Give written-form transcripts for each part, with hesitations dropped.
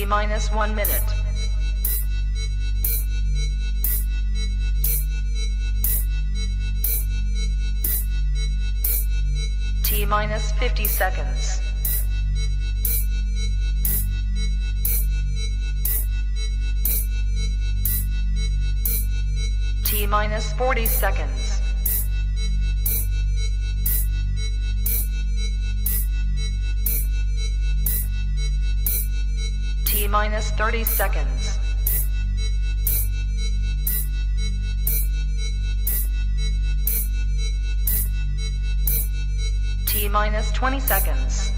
T-minus 1 minute. T-minus 50 seconds. T-minus 40 seconds. T-minus 30 seconds. T-minus 20 seconds.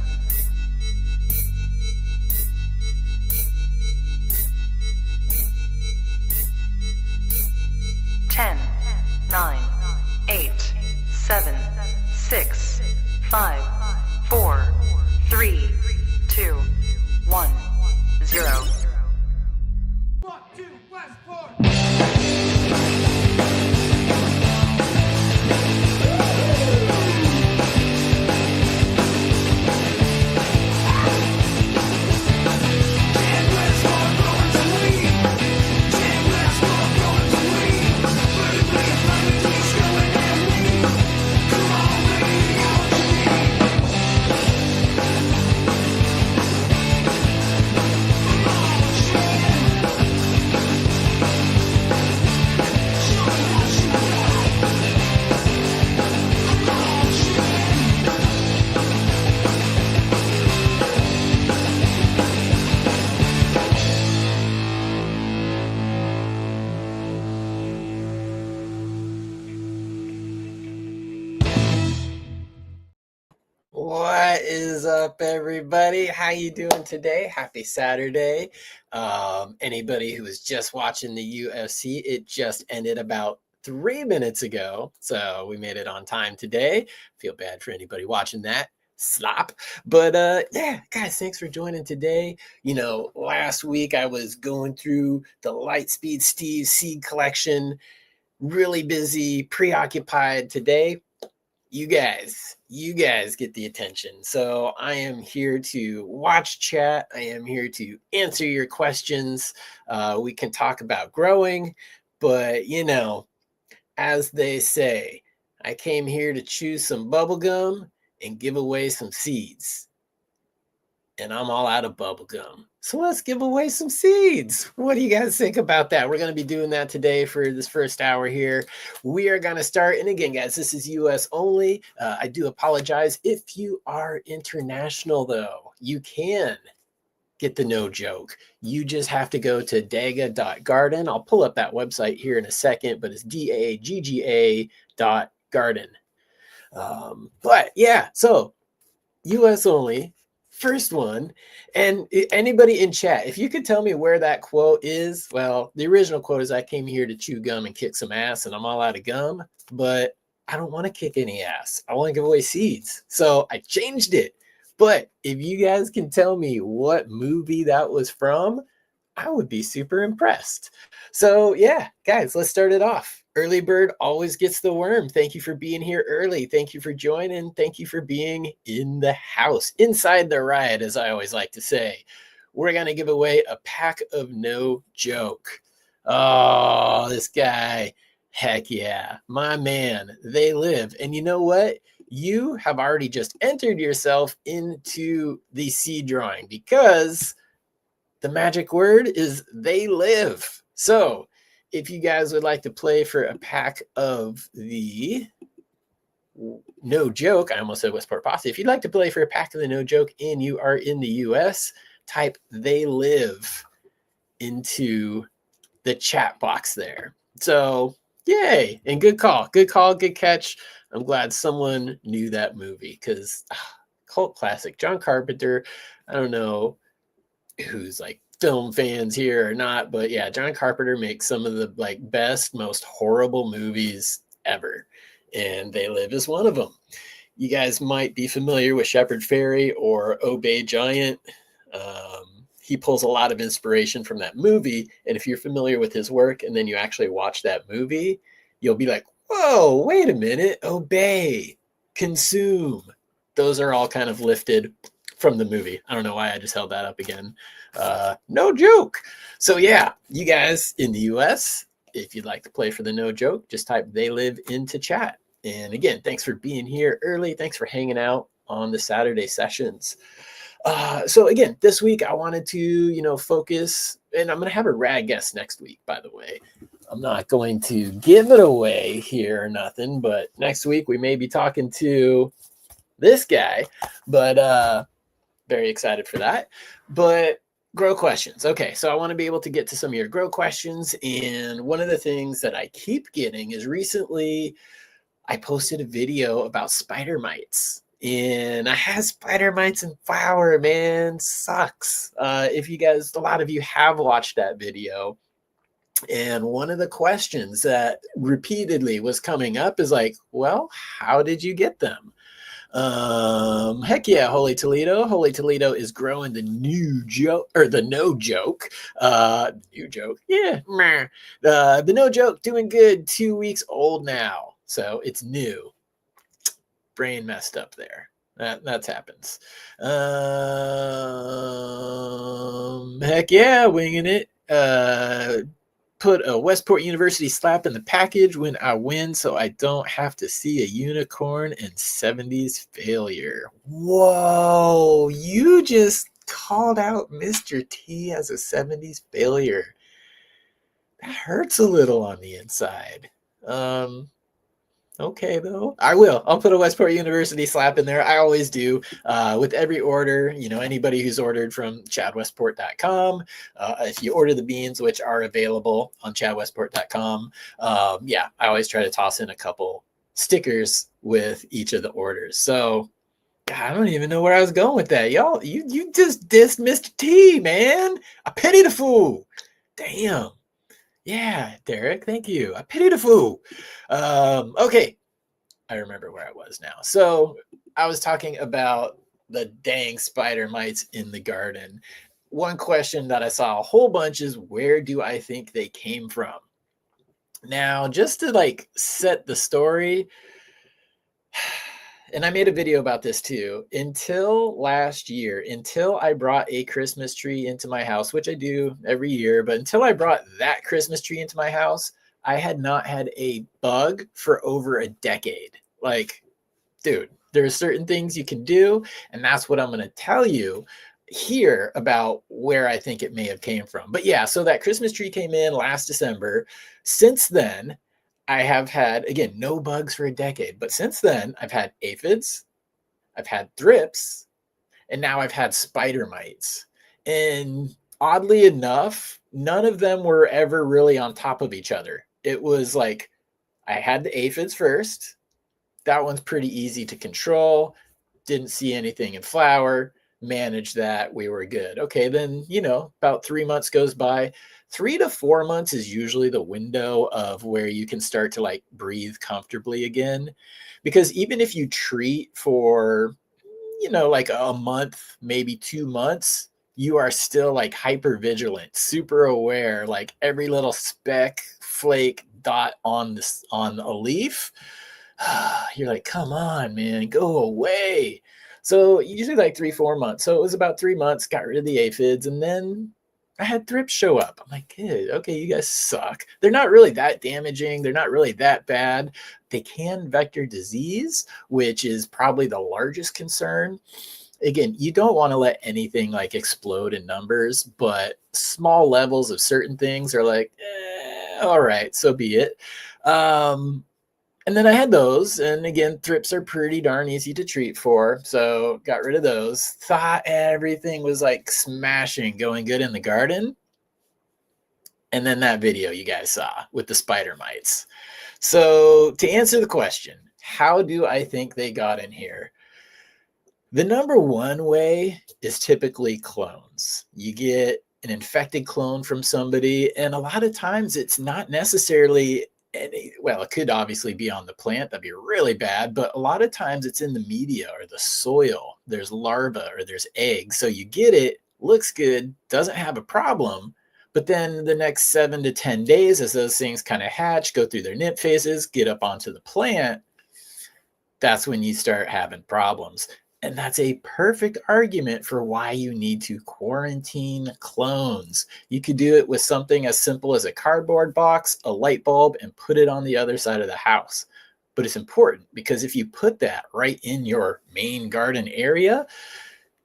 Ten, 9, 8, 7, 6, 5, 4, 3, 2, 1, 0. Walk to Westport. What is up, everybody? How you doing today? Happy Saturday. Anybody who was just watching the UFC, it just ended about 3 minutes ago, so we made it on time today. Feel bad for anybody watching that slop, but yeah, guys, thanks for joining today. You know, last week I was going through the Lightspeed Steve seed collection, really busy, preoccupied. Today you guys get the attention. So I am here to watch chat. I am here to answer your questions. We can talk about growing, but you know, as they say, I came here to chew some bubble gum and give away some seeds. And I'm all out of bubble gum. So let's give away some seeds. What do you guys think about that? We're going to be doing that today for this first hour here. We are going to start. And again, guys, this is US only. I do apologize. If you are international, though, you can get the no joke. You just have to go to dagga.garden. I'll pull up that website here in a second, but it's DAGGA.garden. But yeah, so US only. First one, and anybody in chat, if you could tell me where that quote is. Well, the original quote is, I came here to chew gum and kick some ass, and I'm all out of gum, but I don't want to kick any ass. I want to give away seeds. So I changed it. But if you guys can tell me what movie that was from, I would be super impressed. So yeah, guys, let's start it off. Early bird always gets the worm. Thank you for being here early. Thank you for joining. Thank you for being in the house, inside the riot, as I always like to say. We're going to give away a pack of no joke. Oh, this guy. Heck yeah. My man, they live. And you know what? You have already just entered yourself into the seed drawing because the magic word is they live. So if you guys would like to play for a pack of the no joke, I almost said Westport Posse. If you'd like to play for a pack of the no joke and you are in the US, type they live into the chat box there. So yay, and good call, good catch. I'm glad someone knew that movie because cult classic. John Carpenter, I don't know who's like film fans here or not, but yeah, John Carpenter makes some of the like best, most horrible movies ever, and They Live is one of them. You guys might be familiar with Shepard Fairey or Obey Giant. He pulls a lot of inspiration from that movie, and if you're familiar with his work and then you actually watch that movie, you'll be like, whoa, wait a minute, obey, consume. Those are all kind of lifted from the movie. I don't know why I just held that up again. No joke. So yeah, you guys in the US, if you'd like to play for the no joke, just type "they live" into chat. And again, thanks for being here early. Thanks for hanging out on the Saturday sessions. So again, this week I wanted to, focus, and I'm going to have a rad guest next week, by the way. I'm not going to give it away here or nothing, but next week we may be talking to this guy, but very excited for that. But grow questions. Okay, so I want to be able to get to some of your grow questions. And one of the things that I keep getting is recently I posted a video about spider mites. And I had spider mites in flower, man. Sucks. If you guys, a lot of you have watched that video. And one of the questions that repeatedly was coming up is like, well, how did you get them? Heck yeah, Holy Toledo. Holy Toledo is growing the new joke, or the no joke. New joke. Yeah. The no joke doing good, 2 weeks old now. So it's new. Brain messed up there. That happens. Heck yeah, winging it. Put a Westport University slap in the package when I win so I don't have to see a unicorn and 70s failure. Whoa, you just called out Mr. T as a 70s failure. That hurts a little on the inside. Okay, though. I will. I'll put a Westport University slap in there. I always do. With every order, anybody who's ordered from chadwestport.com, if you order the beans, which are available on chadwestport.com, I always try to toss in a couple stickers with each of the orders. So, God, I don't even know where I was going with that. Y'all, you just dissed Mr. T, man. I pity the fool. Damn. Yeah, Derek, thank you. I pity the fool. Okay, I remember where I was now. So I was talking about the dang spider mites in the garden. One question that I saw a whole bunch is, where do I think they came from? Now, just to set the story, and I made a video about this too, until last year, until I brought a Christmas tree into my house, which I do every year, but until I brought that Christmas tree into my house, I had not had a bug for over a decade. Dude, there are certain things you can do, and that's what I'm going to tell you here about where I think it may have came from. But yeah, so that Christmas tree came in last December. Since then, I have had, again, no bugs for a decade, but since then I've had aphids, I've had thrips, and now I've had spider mites. And oddly enough, none of them were ever really on top of each other. It was like, I had the aphids first. That one's pretty easy to control. Didn't see anything in flower, managed that, we were good. Okay, then, about 3 months goes by. 3 to 4 months is usually the window of where you can start to breathe comfortably again. Because even if you treat for, a month, maybe 2 months, you are still hyper vigilant, super aware, every little speck, flake, dot on a leaf. You're like, come on, man, go away. So usually 3-4 months. So it was about 3 months, got rid of the aphids, and then I had thrips show up. I'm like, okay, you guys suck. They're not really that damaging. They're not really that bad. They can vector disease, which is probably the largest concern. Again, you don't want to let anything explode in numbers, but small levels of certain things are all right, so be it. And then I had those, and again, thrips are pretty darn easy to treat for, so got rid of those. Thought everything was smashing, going good in the garden. And then that video you guys saw with the spider mites. So to answer the question, how do I think they got in here? The number one way is typically clones. You get an infected clone from somebody, and a lot of times it's not necessarily it could obviously be on the plant. That'd be really bad. But a lot of times it's in the media or the soil. There's larvae or there's eggs. So you get it, looks good, doesn't have a problem. But then the next 7 to 10 days, as those things kind of hatch, go through their nip phases, get up onto the plant, that's when you start having problems. And that's a perfect argument for why you need to quarantine clones. You could do it with something as simple as a cardboard box, a light bulb, and put it on the other side of the house. But it's important because if you put that right in your main garden area,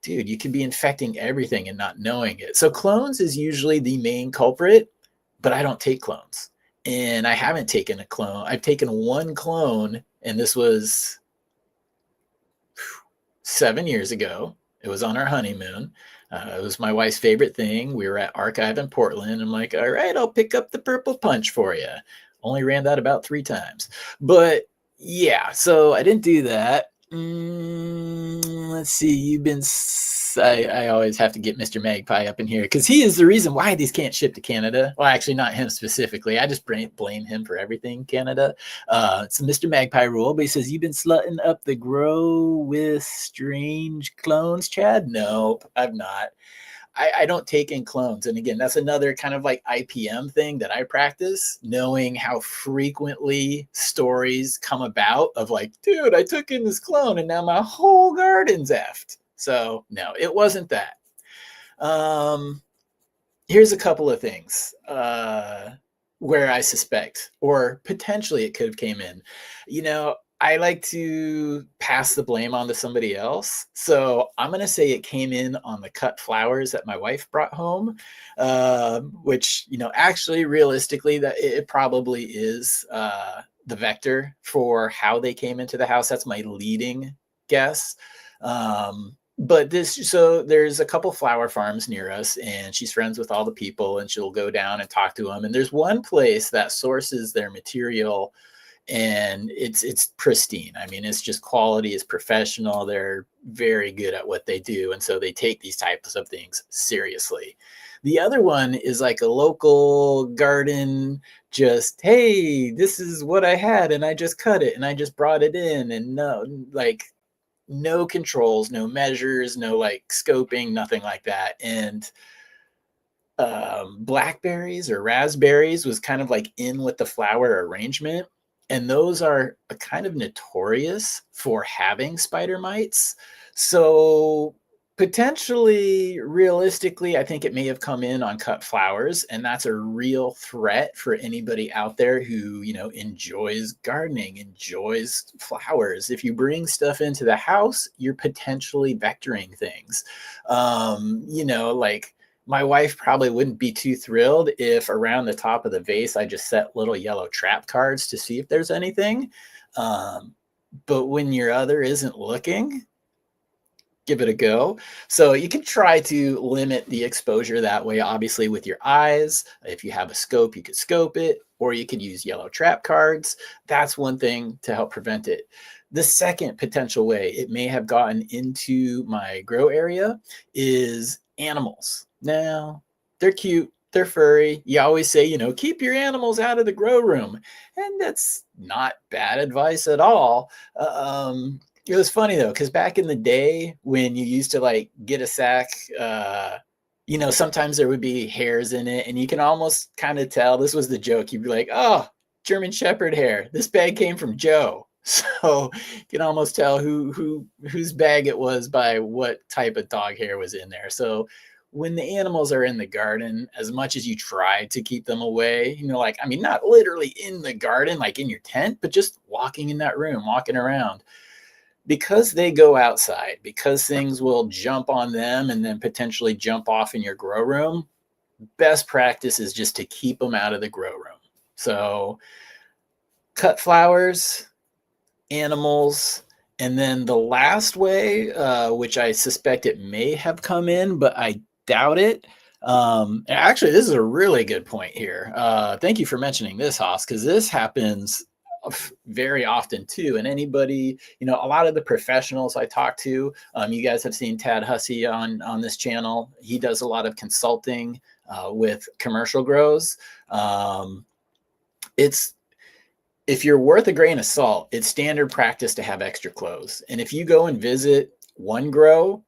dude, you could be infecting everything and not knowing it. So clones is usually the main culprit, but I don't take clones. And I haven't taken a clone. I've taken one clone, and this was 7 years ago. It was on our honeymoon. It was my wife's favorite thing. We were at Archive in Portland. I'm like, all right, I'll pick up the purple punch for you. Only ran that about 3 times. But yeah, so I didn't do that. Let's see. I always have to get Mr. Magpie up in here because he is the reason why these can't ship to Canada. Well, actually, not him specifically. I just blame him for everything Canada. It's a Mr. Magpie rule, but he says, you've been slutting up the grow with strange clones, Chad? No, I've not. I don't take in clones. And again, that's another kind of like IPM thing that I practice, knowing how frequently stories come about of like, dude, I took in this clone and now my whole garden's effed. So no, it wasn't that. Here's a couple of things where I suspect, or potentially it could have came in. I like to pass the blame on to somebody else. So I'm going to say it came in on the cut flowers that my wife brought home, which, actually realistically that it probably is the vector for how they came into the house. That's my leading guess. But there's a couple flower farms near us, and she's friends with all the people, and she'll go down and talk to them. And there's one place that sources their material, and it's pristine. I mean, it's just quality, is professional. They're very good at what they do. And so they take these types of things seriously. The other one is like a local garden, just, hey, this is what I had and I just cut it and I just brought it in, and no controls, no measures, no like scoping, nothing like that. And blackberries or raspberries was kind of like in with the flower arrangement. And those are kind of notorious for having spider mites. So potentially, realistically, I think it may have come in on cut flowers. And that's a real threat for anybody out there who, enjoys gardening, enjoys flowers. If you bring stuff into the house, you're potentially vectoring things. Like, my wife probably wouldn't be too thrilled if around the top of the vase I just set little yellow trap cards to see if there's anything. But when your other isn't looking, give it a go. So you can try to limit the exposure that way, obviously with your eyes. If you have a scope, you could scope it, or you could use yellow trap cards. That's one thing to help prevent it. The second potential way it may have gotten into my grow area is animals. Now, they're cute, they're furry. You always say, keep your animals out of the grow room. And that's not bad advice at all. It was funny though, because back in the day when you used to like get a sack, sometimes there would be hairs in it, and you can almost kind of tell. This was the joke. You'd be like, oh, German Shepherd hair. This bag came from Joe. So you can almost tell whose bag it was by what type of dog hair was in there. So when the animals are in the garden, as much as you try to keep them away, not literally in the garden, like in your tent, but just walking in that room, walking around, because they go outside, because things will jump on them and then potentially jump off in your grow room. Best practice is just to keep them out of the grow room. So cut flowers, animals, and then the last way, which I suspect it may have come in, but I doubt it. Actually, this is a really good point here. Thank you for mentioning this, Haas, because this happens very often too. And anybody, a lot of the professionals I talk to, you guys have seen Tad Hussey on this channel. He does a lot of consulting with commercial grows. If you're worth a grain of salt, it's standard practice to have extra clothes. And if you go and visit one grow,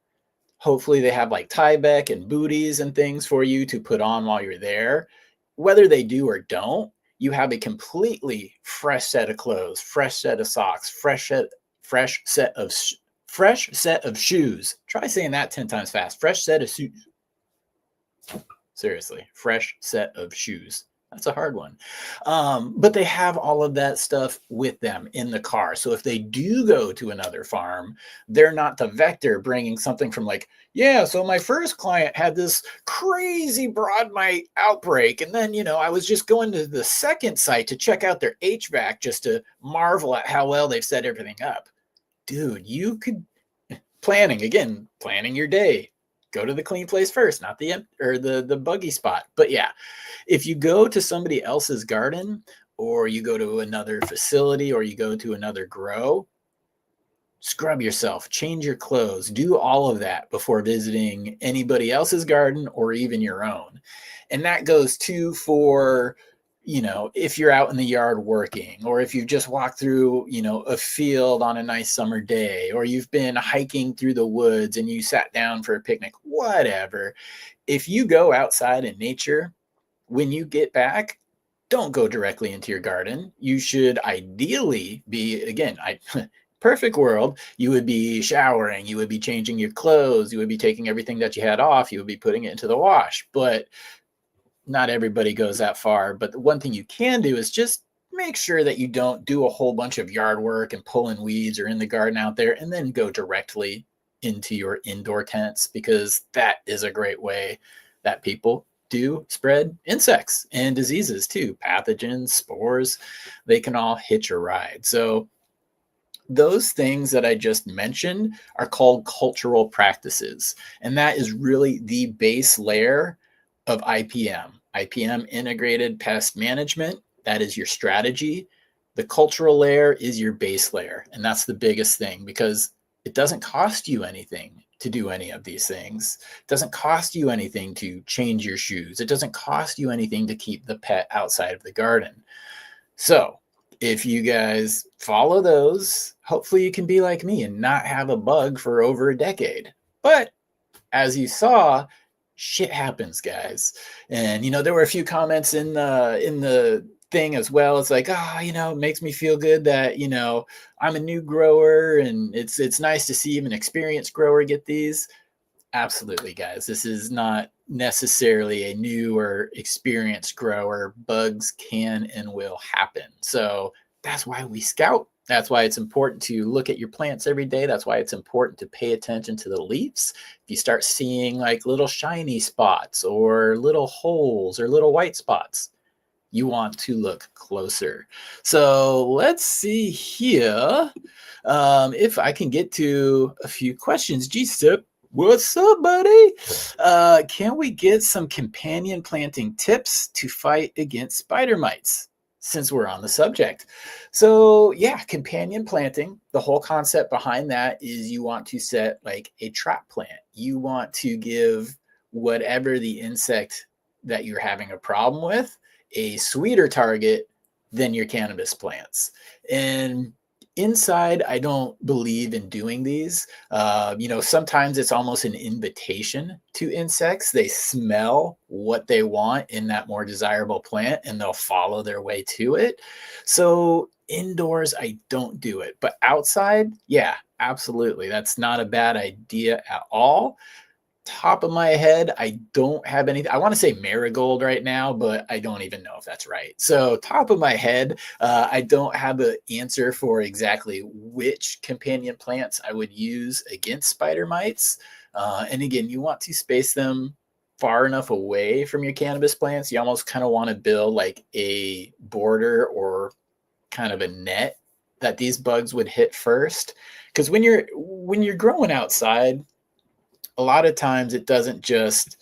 hopefully they have like Tyvek and booties and things for you to put on while you're there. Whether they do or don't, you have a completely fresh set of clothes, fresh set of socks, fresh set of Fresh set of shoes. Try saying that 10 times fast. Fresh set of shoes. Seriously, fresh set of shoes. That's a hard one. But they have all of that stuff with them in the car. So if they do go to another farm, they're not the vector bringing something from like, yeah, so my first client had this crazy broad mite outbreak. And then, I was just going to the second site to check out their HVAC just to marvel at how well they've set everything up. Dude, you could planning your day. Go to the clean place first, not the buggy spot. But yeah, if you go to somebody else's garden, or you go to another facility, or you go to another grow, scrub yourself, change your clothes, do all of that before visiting anybody else's garden or even your own. And that goes too for, if you're out in the yard working, or if you've just walked through, a field on a nice summer day, or you've been hiking through the woods and you sat down for a picnic, whatever. If you go outside in nature, when you get back, don't go directly into your garden. You should ideally be, again, perfect world, you would be showering, you would be changing your clothes, you would be taking everything that you had off, you would be putting it into the wash. But not everybody goes that far. But the one thing you can do is just make sure that you don't do a whole bunch of yard work and pulling weeds or in the garden out there and then go directly into your indoor tents, because that is a great way that people do spread insects and diseases too. Pathogens, spores, they can all hitch a ride. So those things that I just mentioned are called cultural practices. And that is really the base layer of IPM. IPM, integrated pest management, that is your strategy. The cultural layer is your base layer. And that's the biggest thing, because it doesn't cost you anything to do any of these things. It doesn't cost you anything to change your shoes. It doesn't cost you anything to keep the pet outside of the garden. So if you guys follow those, hopefully you can be like me and not have a bug for over a decade. But as you saw, shit happens, guys. And there were a few comments in the thing as well. It's like, it makes me feel good that I'm a new grower, and it's nice to see even an experienced grower get these. Absolutely, guys. This is not necessarily a new or experienced grower. Bugs can and will happen. So that's why we scout. That's why it's important to look at your plants every day. That's why it's important to pay attention to the leaves. If you start seeing like little shiny spots or little holes or little white spots, you want to look closer. So let's see here if I can get to a few questions. G-Sip, what's up, buddy? Can we get some companion planting tips to fight against spider mites, since we're on the subject? So yeah, companion planting, the whole concept behind that is you want to set like a trap plant. You want to give whatever the insect that you're having a problem with a sweeter target than your cannabis plants. And inside, I don't believe in doing these. Sometimes it's almost an invitation to insects. They smell what they want in that more desirable plant and they'll follow their way to it. So indoors, I don't do it. But outside, yeah, absolutely. That's not a bad idea at all. Top of my head, I don't have anything. I want to say marigold right now, but I don't even know if that's right. So top of my head, I don't have an answer for exactly which companion plants I would use against spider mites. And again, you want to space them far enough away from your cannabis plants. You almost kind of want to build like a border or kind of a net that these bugs would hit first. Because when you're growing outside, a lot of times it doesn't just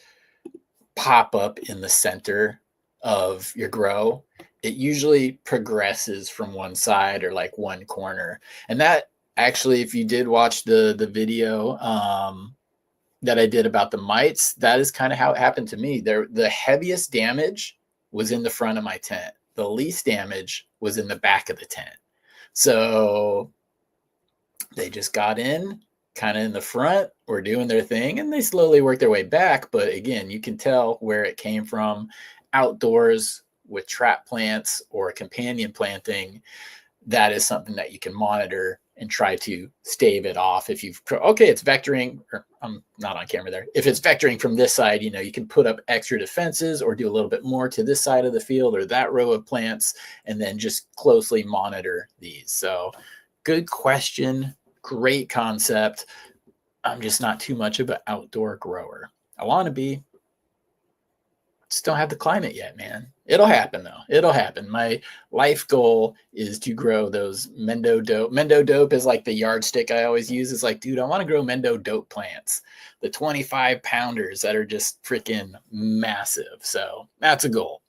pop up in the center of your grow. It usually progresses from one side or like one corner. And that actually, if you did watch the video that I did about the mites, that is kind of how it happened to me. The heaviest damage was in the front of my tent. The least damage was in the back of the tent. So they just got in, kind of in the front, were doing their thing, and they slowly worked their way back. But again, you can tell where it came from. Outdoors with trap plants or companion planting, that is something that you can monitor and try to stave it off. If you've, okay, it's vectoring, or I'm not on camera there. If it's vectoring from this side, you know, you can put up extra defenses or do a little bit more to this side of the field or that row of plants, and then just closely monitor these. So good question. Great concept. I'm just not too much of an outdoor grower. I want to be. Just don't have the climate yet, man. It'll happen though. It'll happen. My life goal is to grow those Mendo dope. Mendo dope is like the yardstick I always use. It's like, dude, I want to grow Mendo dope plants, the 25 pounders that are just freaking massive. So that's a goal.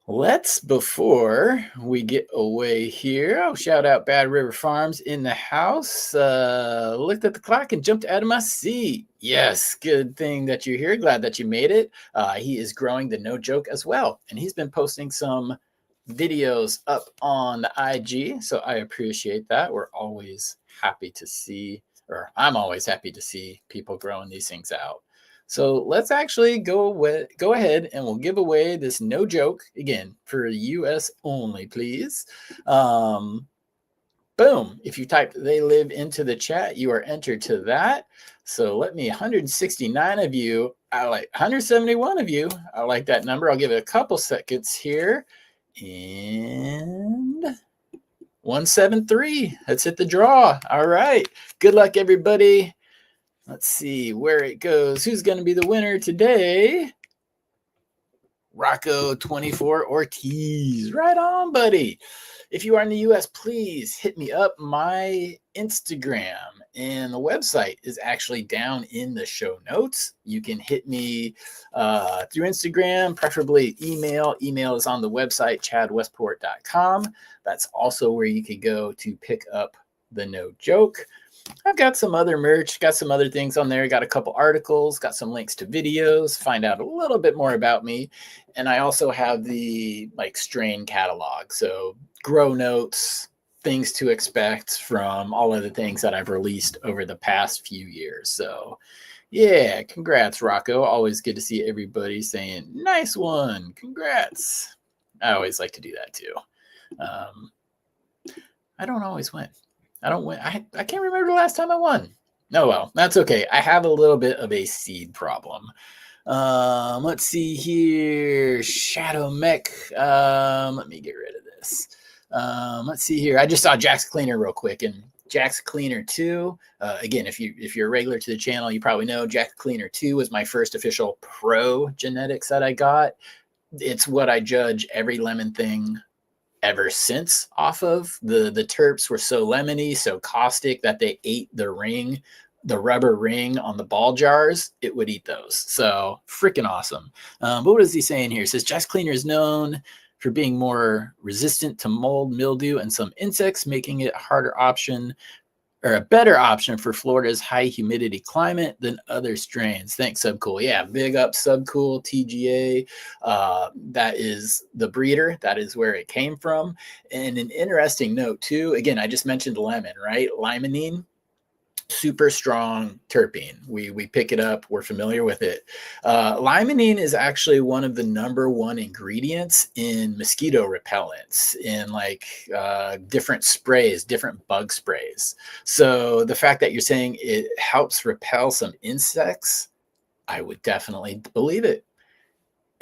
Let's, before we get away here, I'll shout out Bad River Farms in the house. Looked at the clock and jumped out of my seat. Yes, good thing that you're here. Glad that you made it. He is growing the No Joke as well, and he's been posting some videos up on the IG, so I appreciate that. We're always happy to see, or I'm always happy to see people growing these things out. So let's actually go ahead and we'll give away this No Joke again for US only, please. Boom. If you type "they live" into the chat, you are entered to that. So let me, 169 of you, I like 171 of you. I like that number. I'll give it a couple seconds here. And 173. Let's hit the draw. All right. Good luck, everybody. Let's see where it goes. Who's going to be the winner today? Rocco 24 Ortiz. Right on, buddy. If you are in the US, please hit me up. My Instagram and the website is actually down in the show notes. You can hit me through Instagram, preferably email. Email is on the website, chadwestport.com. That's also where you could go to pick up the No Joke. I've got some other merch, got some other things on there, got a couple articles, got some links to videos, find out a little bit more about me. And I also have the strain catalog. So grow notes, things to expect from all of the things that I've released over the past few years. So yeah, congrats, Rocco. Always good to see everybody saying, nice one, congrats. I always like to do that too. I don't always win. I don't win. I can't remember the last time I won. Oh, well, that's okay. I have a little bit of a seed problem. Let's see here. Shadow Mech. Let me get rid of this. Let's see here. I just saw Jack's Cleaner real quick, and Jack's Cleaner 2. Again, if you're a regular to the channel, you probably know Jack's Cleaner 2 was my first official pro genetics that I got. It's what I judge every lemon thing ever since off of. The terps were so lemony, so caustic that they ate the rubber ring on the ball jars. It would eat those. So freaking awesome. But what is he saying here? It says Jack's Cleaner is known for being more resistant to mold, mildew, and some insects, making it a better option for Florida's high humidity climate than other strains. Thanks, Subcool. Yeah, big up Subcool, TGA. That is the breeder. That is where it came from. And an interesting note too, again, I just mentioned lemon, right? Limonene, super strong terpene. We pick it up. We're familiar with it. Limonene is actually one of the #1 ingredients in mosquito repellents, in different sprays, different bug sprays. So the fact that you're saying it helps repel some insects, I would definitely believe it.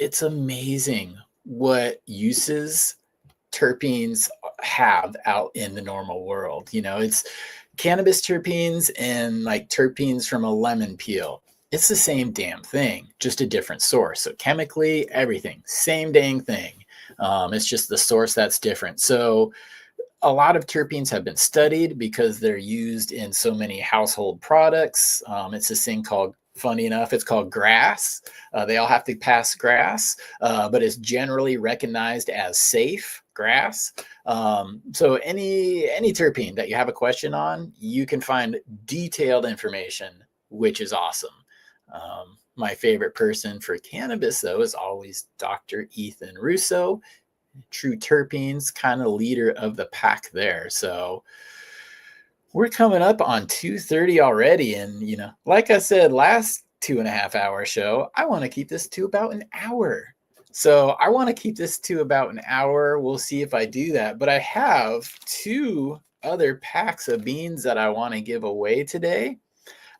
It's amazing what uses terpenes have out in the normal world. You know, it's cannabis terpenes and terpenes from a lemon peel. It's the same damn thing, just a different source. So chemically, everything, same dang thing. It's just the source that's different. So a lot of terpenes have been studied because they're used in so many household products. It's this thing called, funny enough, it's called grass. They all have to pass grass, but it's generally recognized as safe grass. So any terpene that you have a question on, you can find detailed information, which is awesome. My favorite person for cannabis, though, is always Dr. Ethan Russo. True Terpenes, kind of leader of the pack there. So we're coming up on 2:30 already. And, like I said, last 2.5 hour show, I want to keep this to about an hour. So I want to keep this to about an hour. We'll see if I do that. But I have two other packs of beans that I want to give away today.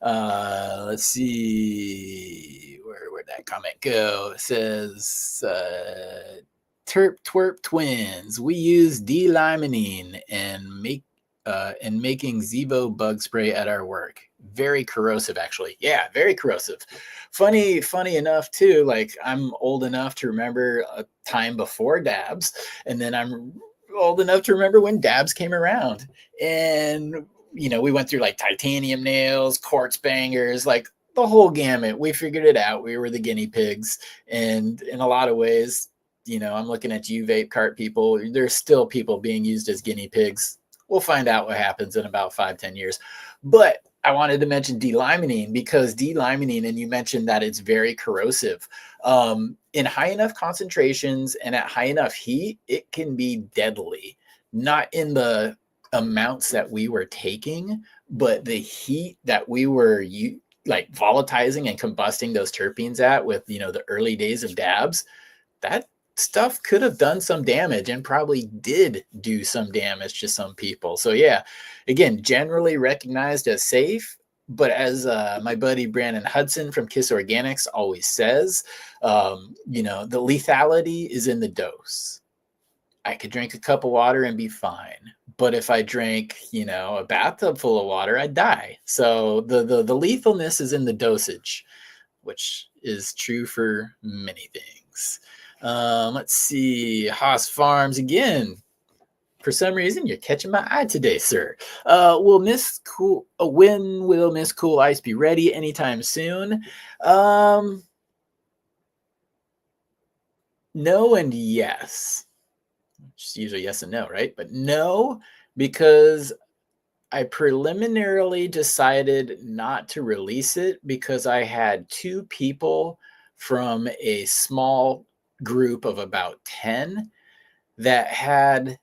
Let's see, where'd that comment go? It says Terp Twerp Twins. We use D-limonene and making Zevo bug spray at our work. Very corrosive, actually. Yeah, very corrosive. Funny enough too. Like, I'm old enough to remember a time before dabs, and then I'm old enough to remember when dabs came around. And we went through like titanium nails, quartz bangers, like the whole gamut. We figured it out. We were the guinea pigs. And in a lot of ways, I'm looking at you vape cart people. There's still people being used as guinea pigs. We'll find out what happens in about 5-10 years. But I wanted to mention D-limonene because D-limonene, and you mentioned that it's very corrosive. In high enough concentrations and at high enough heat, it can be deadly. Not in the amounts that we were taking, but the heat that we were like volatilizing and combusting those terpenes at with, the early days of dabs, that stuff could have done some damage and probably did do some damage to some people. So yeah, again, generally recognized as safe, but as my buddy Brandon Hudson from KIS Organics always says, the lethality is in the dose. I could drink a cup of water and be fine. But if I drank, a bathtub full of water, I'd die. So the lethalness is in the dosage, which is true for many things. Let's see. Haas Farms again. For some reason, you're catching my eye today, sir. When will Miss Cool Ice be ready? Anytime soon? No and yes. Just usually yes and no, right? But no, because I preliminarily decided not to release it because I had 2 people from a small group of about 10 that had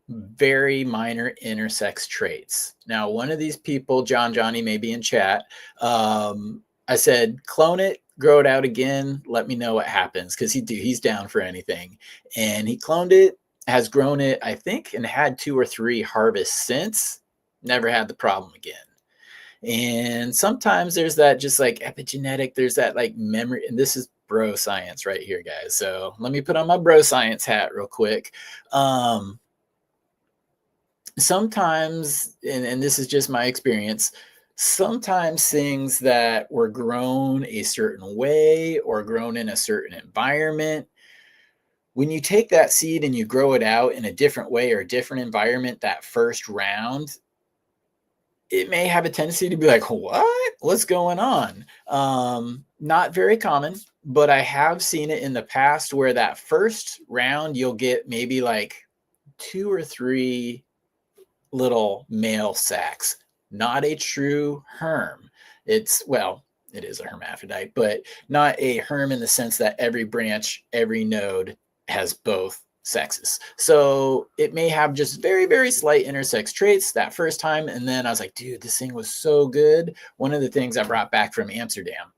very minor intersex traits. Now, one of these people, Johnny, may be in chat. I said, clone it, grow it out again. Let me know what happens, because he's down for anything. And he cloned it, has grown it, I think, and had 2 or 3 harvests since. Never had the problem again. And sometimes there's that just like epigenetic, there's that like memory, and this is bro science right here, guys. So let me put on my bro science hat real quick. Sometimes, and this is just my experience, sometimes things that were grown a certain way or grown in a certain environment, when you take that seed and you grow it out in a different way or a different environment that first round, it may have a tendency to be like, what's going on? Not very common, but I have seen it in the past where that first round, you'll get maybe like 2 or 3 little male sacs, not a true herm. It is a hermaphrodite, but not a herm in the sense that every branch, every node has both sexes. So it may have just very, very slight intersex traits that first time. And then I was like, dude, this thing was so good. One of the things I brought back from Amsterdam,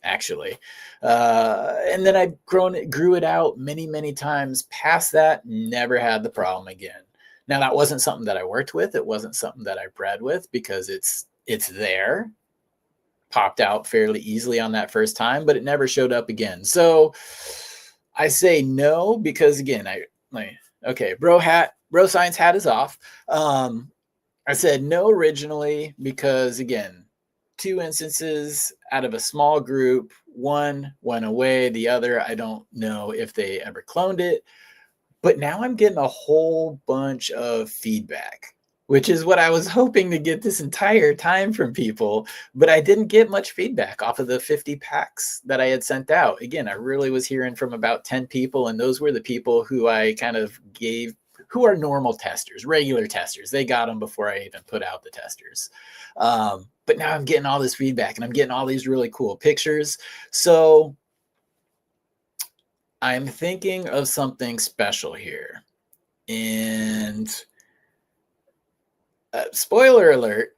actually. And then I grew it out many, many times. Past that, never had the problem again. Now, that wasn't something that I worked with. It wasn't something that I bred with because it's there. Popped out fairly easily on that first time, but it never showed up again. So I say no because, again, bro science hat is off. I said no originally because, again, 2 instances out of a small group. One went away. The other, I don't know if they ever cloned it. But now I'm getting a whole bunch of feedback, which is what I was hoping to get this entire time from people. But I didn't get much feedback off of the 50 packs that I had sent out. Again, I really was hearing from about 10 people, and those were the people who I kind of gave, who are normal testers, regular testers. They got them before I even put out the testers. But now I'm getting all this feedback, and I'm getting all these really cool pictures. So I'm thinking of something special here. And spoiler alert,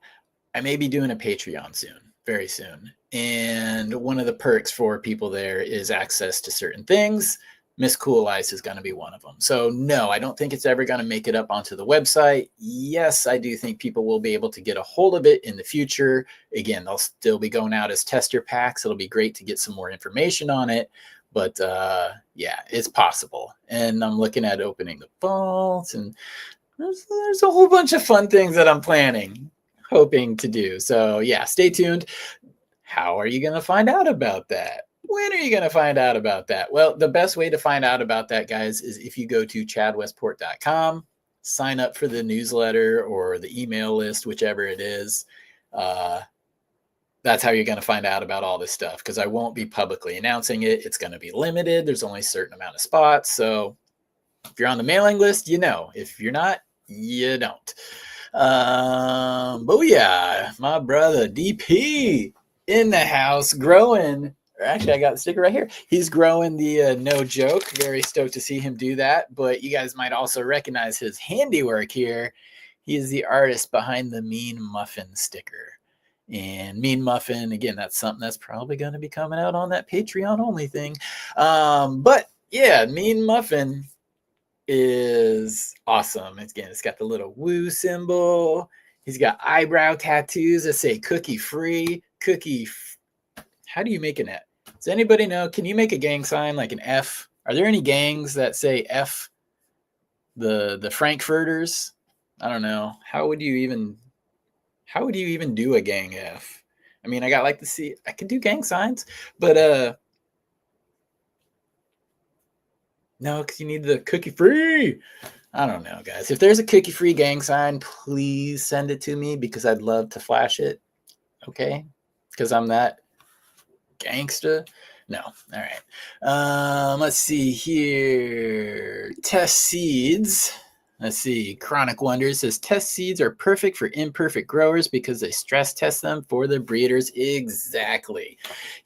I may be doing a Patreon soon, very soon. And one of the perks for people there is access to certain things. Miss Cool Ice is going to be one of them. So no, I don't think it's ever going to make it up onto the website. Yes, I do think people will be able to get a hold of it in the future. Again, they'll still be going out as tester packs. It'll be great to get some more information on it. But yeah, it's possible. And I'm looking at opening the vault, and there's a whole bunch of fun things that I'm hoping to do. So yeah, stay tuned. How are you going to find out about that? When are you going to find out about that? Well, the best way to find out about that, guys, is if you go to chadwestport.com, sign up for the newsletter or the email list, whichever it is. That's how you're going to find out about all this stuff, because I won't be publicly announcing it. It's going to be limited. There's only a certain amount of spots. So if you're on the mailing list, you know. If you're not, you don't. But yeah, my brother DP in the house growing. Actually, I got the sticker right here. He's growing the No Joke. Very stoked to see him do that. But you guys might also recognize his handiwork here. He is the artist behind the Mean Muffin sticker. And Mean Muffin, again, that's something that's probably going to be coming out on that Patreon only thing. But yeah, Mean Muffin is awesome. Again, it's got the little woo symbol. He's got eyebrow tattoos that say cookie free. How do you make an F? Does anybody know? Can you make a gang sign like an F? Are there any gangs that say F? The Frankfurters? I don't know. How would you even do a gang F? I mean, I could do gang signs, but no, because you need the cookie free. I don't know, guys. If there's a cookie free gang sign, please send it to me, because I'd love to flash it. Okay? Because I'm that gangsta. No. All right. Let's see here. Test seeds. Let's see. Chronic Wonders says test seeds are perfect for imperfect growers because they stress test them for the breeders. Exactly.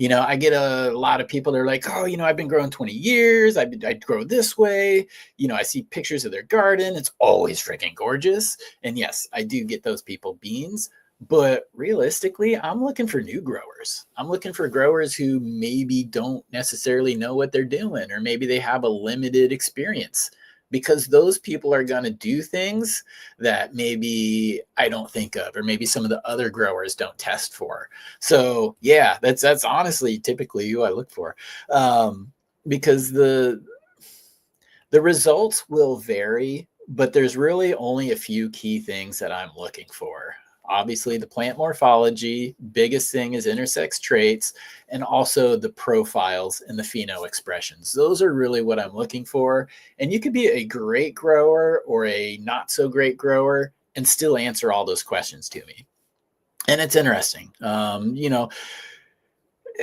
I get a lot of people that are like, oh, I've been growing 20 years. I grow this way. I see pictures of their garden. It's always freaking gorgeous. And yes, I do get those people beans. But realistically, I'm looking for new growers. I'm looking for growers who maybe don't necessarily know what they're doing, or maybe they have a limited experience, because those people are going to do things that maybe I don't think of, or maybe some of the other growers don't test for. So yeah, that's honestly typically who I look for, because the results will vary, but there's really only a few key things that I'm looking for. Obviously, the plant morphology, biggest thing is intersex traits, and also the profiles and the pheno expressions. Those are really what I'm looking for. And you could be a great grower or a not so great grower and still answer all those questions to me. And it's interesting.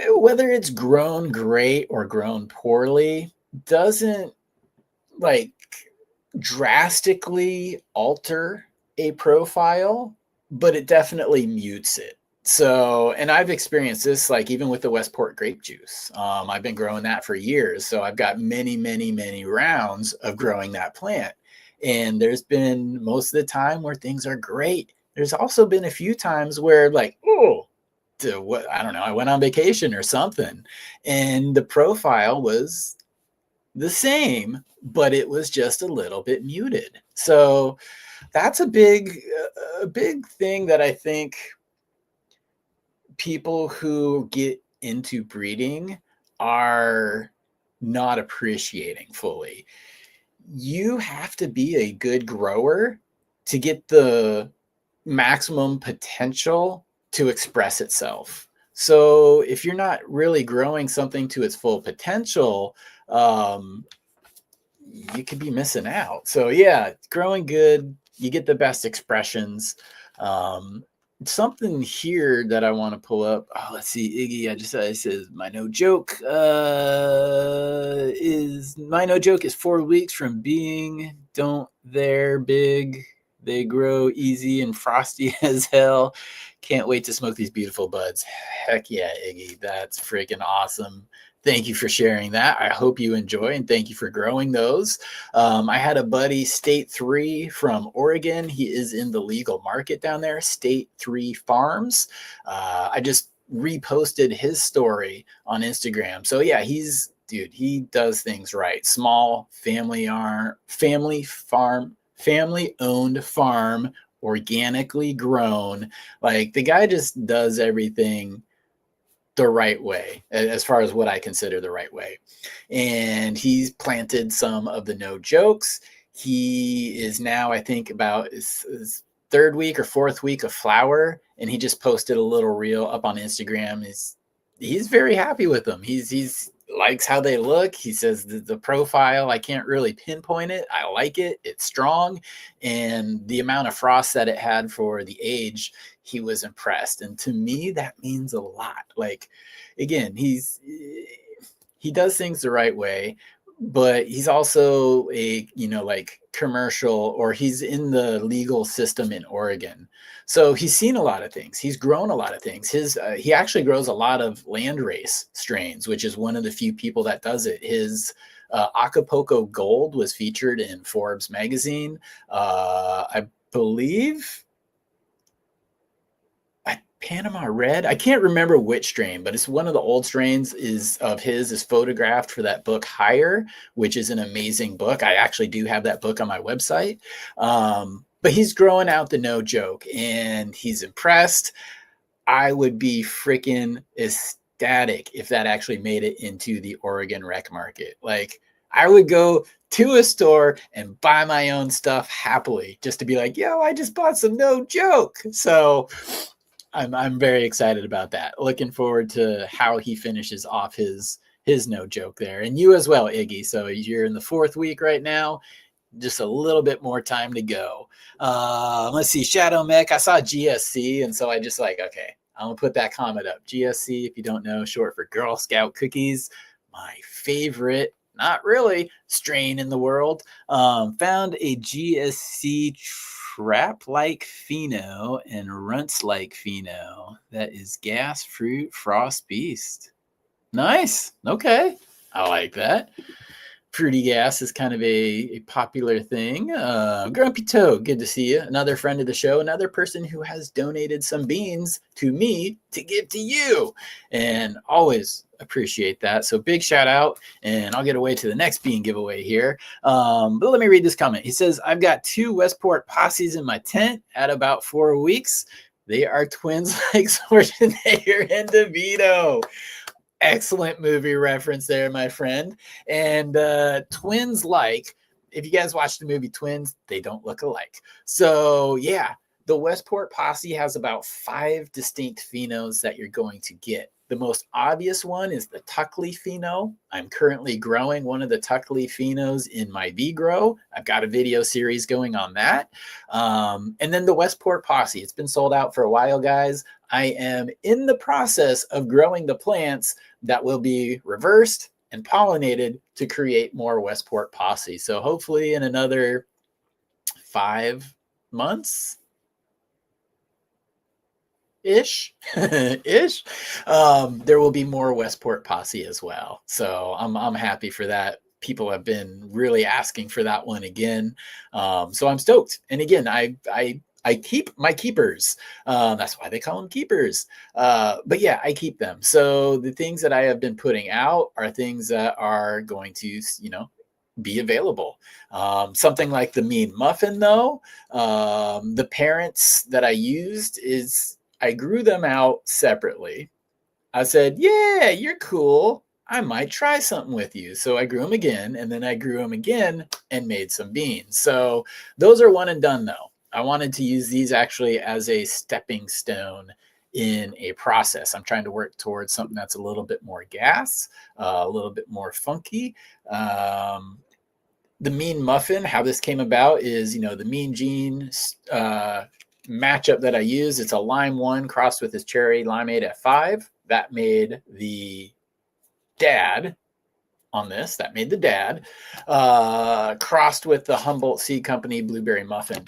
Whether it's grown great or grown poorly doesn't drastically alter a profile, but it definitely mutes it. So, and I've experienced this, even with the Westport grape juice. I've been growing that for years. So I've got many, many, many rounds of growing that plant. And there's been most of the time where things are great. There's also been a few times where I don't know, I went on vacation or something, and the profile was the same, but it was just a little bit muted. So that's a big thing that I think people who get into breeding are not appreciating fully. You have to be a good grower to get the maximum potential to express itself. So if you're not really growing something to its full potential, you could be missing out. So yeah, growing good, you get the best expressions. Something here that I want to pull up. Oh, let's see. Iggy, it says my no joke is 4 weeks from being don't they're big. They grow easy and frosty as hell. Can't wait to smoke these beautiful buds. Heck yeah, Iggy. That's freaking awesome. Thank you for sharing that. I hope you enjoy, and thank you for growing those. I had a buddy, State 3 from Oregon. He is in the legal market down there, State 3 Farms. I just reposted his story on Instagram. So yeah, he does things right. Small family owned farm, organically grown. Like the guy just does everything the right way, as far as what I consider the right way. And he's planted some of the no jokes. He is now, I think, about his third week or fourth week of flower, and he just posted a little reel up on Instagram. He's very happy with them. He's likes how they look. He says the profile, I can't really pinpoint it. I like it. It's strong. And the amount of frost that it had for the age, he was impressed. And to me, that means a lot. Like, again, he does things the right way, but he's also a, like commercial, or he's in the legal system in Oregon. So he's seen a lot of things. He's grown a lot of things. He actually grows a lot of landrace strains, which is one of the few people that does it. His Acapulco Gold was featured in Forbes magazine. I believe Panama Red. I can't remember which strain, but it's one of the old strains is photographed for that book Higher, which is an amazing book. I actually do have that book on my website. But he's growing out the no joke, and he's impressed. I would be freaking ecstatic if that actually made it into the Oregon rec market. Like, I would go to a store and buy my own stuff happily, just to be like, yo, I just bought some no joke. So I'm very excited about that. Looking forward to how he finishes off his no joke there. And you as well, Iggy. So you're in the fourth week right now. Just a little bit more time to go. Let's see, Shadow Mech. I saw GSC, and so I just like, okay, I'm gonna put that comment up. GSC, if you don't know, short for Girl Scout Cookies. My favorite, not really, strain in the world. Found a GSC trap-like pheno and runts-like pheno. That is Gas Fruit Frost Beast. Nice. Okay, I like that. Fruity gas is kind of a popular thing. Grumpy Toad, good to see you. Another friend of the show, another person who has donated some beans to me to give to you. And always appreciate that. So big shout out, and I'll get away to the next bean giveaway here. But let me read this comment. He says, I've got 2 Westport posses in my tent at about 4 weeks. They are twins like Schwarzenegger and DeVito. Excellent movie reference there, my friend. And twins, like, if you guys watch the movie Twins, they don't look alike. So yeah, the Westport posse has about 5 distinct phenos that you're going to get. The most obvious one is the Tuckley pheno. I'm currently growing one of the Tuckley phenos in my V-Grow. I've got a video series going on that. And then the Westport posse. It's been sold out for a while, guys. I am in the process of growing the plants that will be reversed and pollinated to create more Westport posse. So hopefully in another 5 months, ish, there will be more Westport posse as well. So I'm happy for that. People have been really asking for that one again. So I'm stoked. And again, I keep my keepers. That's why they call them keepers. But yeah, I keep them. So the things that I have been putting out are things that are going to, be available. Something like the Mean Muffin, though, the parents that I used I grew them out separately. I said, yeah, you're cool. I might try something with you. So I grew them again, and then I grew them again and made some beans. So those are one and done, though. I wanted to use these actually as a stepping stone in a process. I'm trying to work towards something that's a little bit more gas, a little bit more funky. The Mean Muffin, how this came about is, the Mean Gene matchup that I use. It's a Lime 1 crossed with his Cherry Limeade F5. That made the dad on this. That made the dad. Crossed with the Humboldt Seed Company Blueberry Muffin.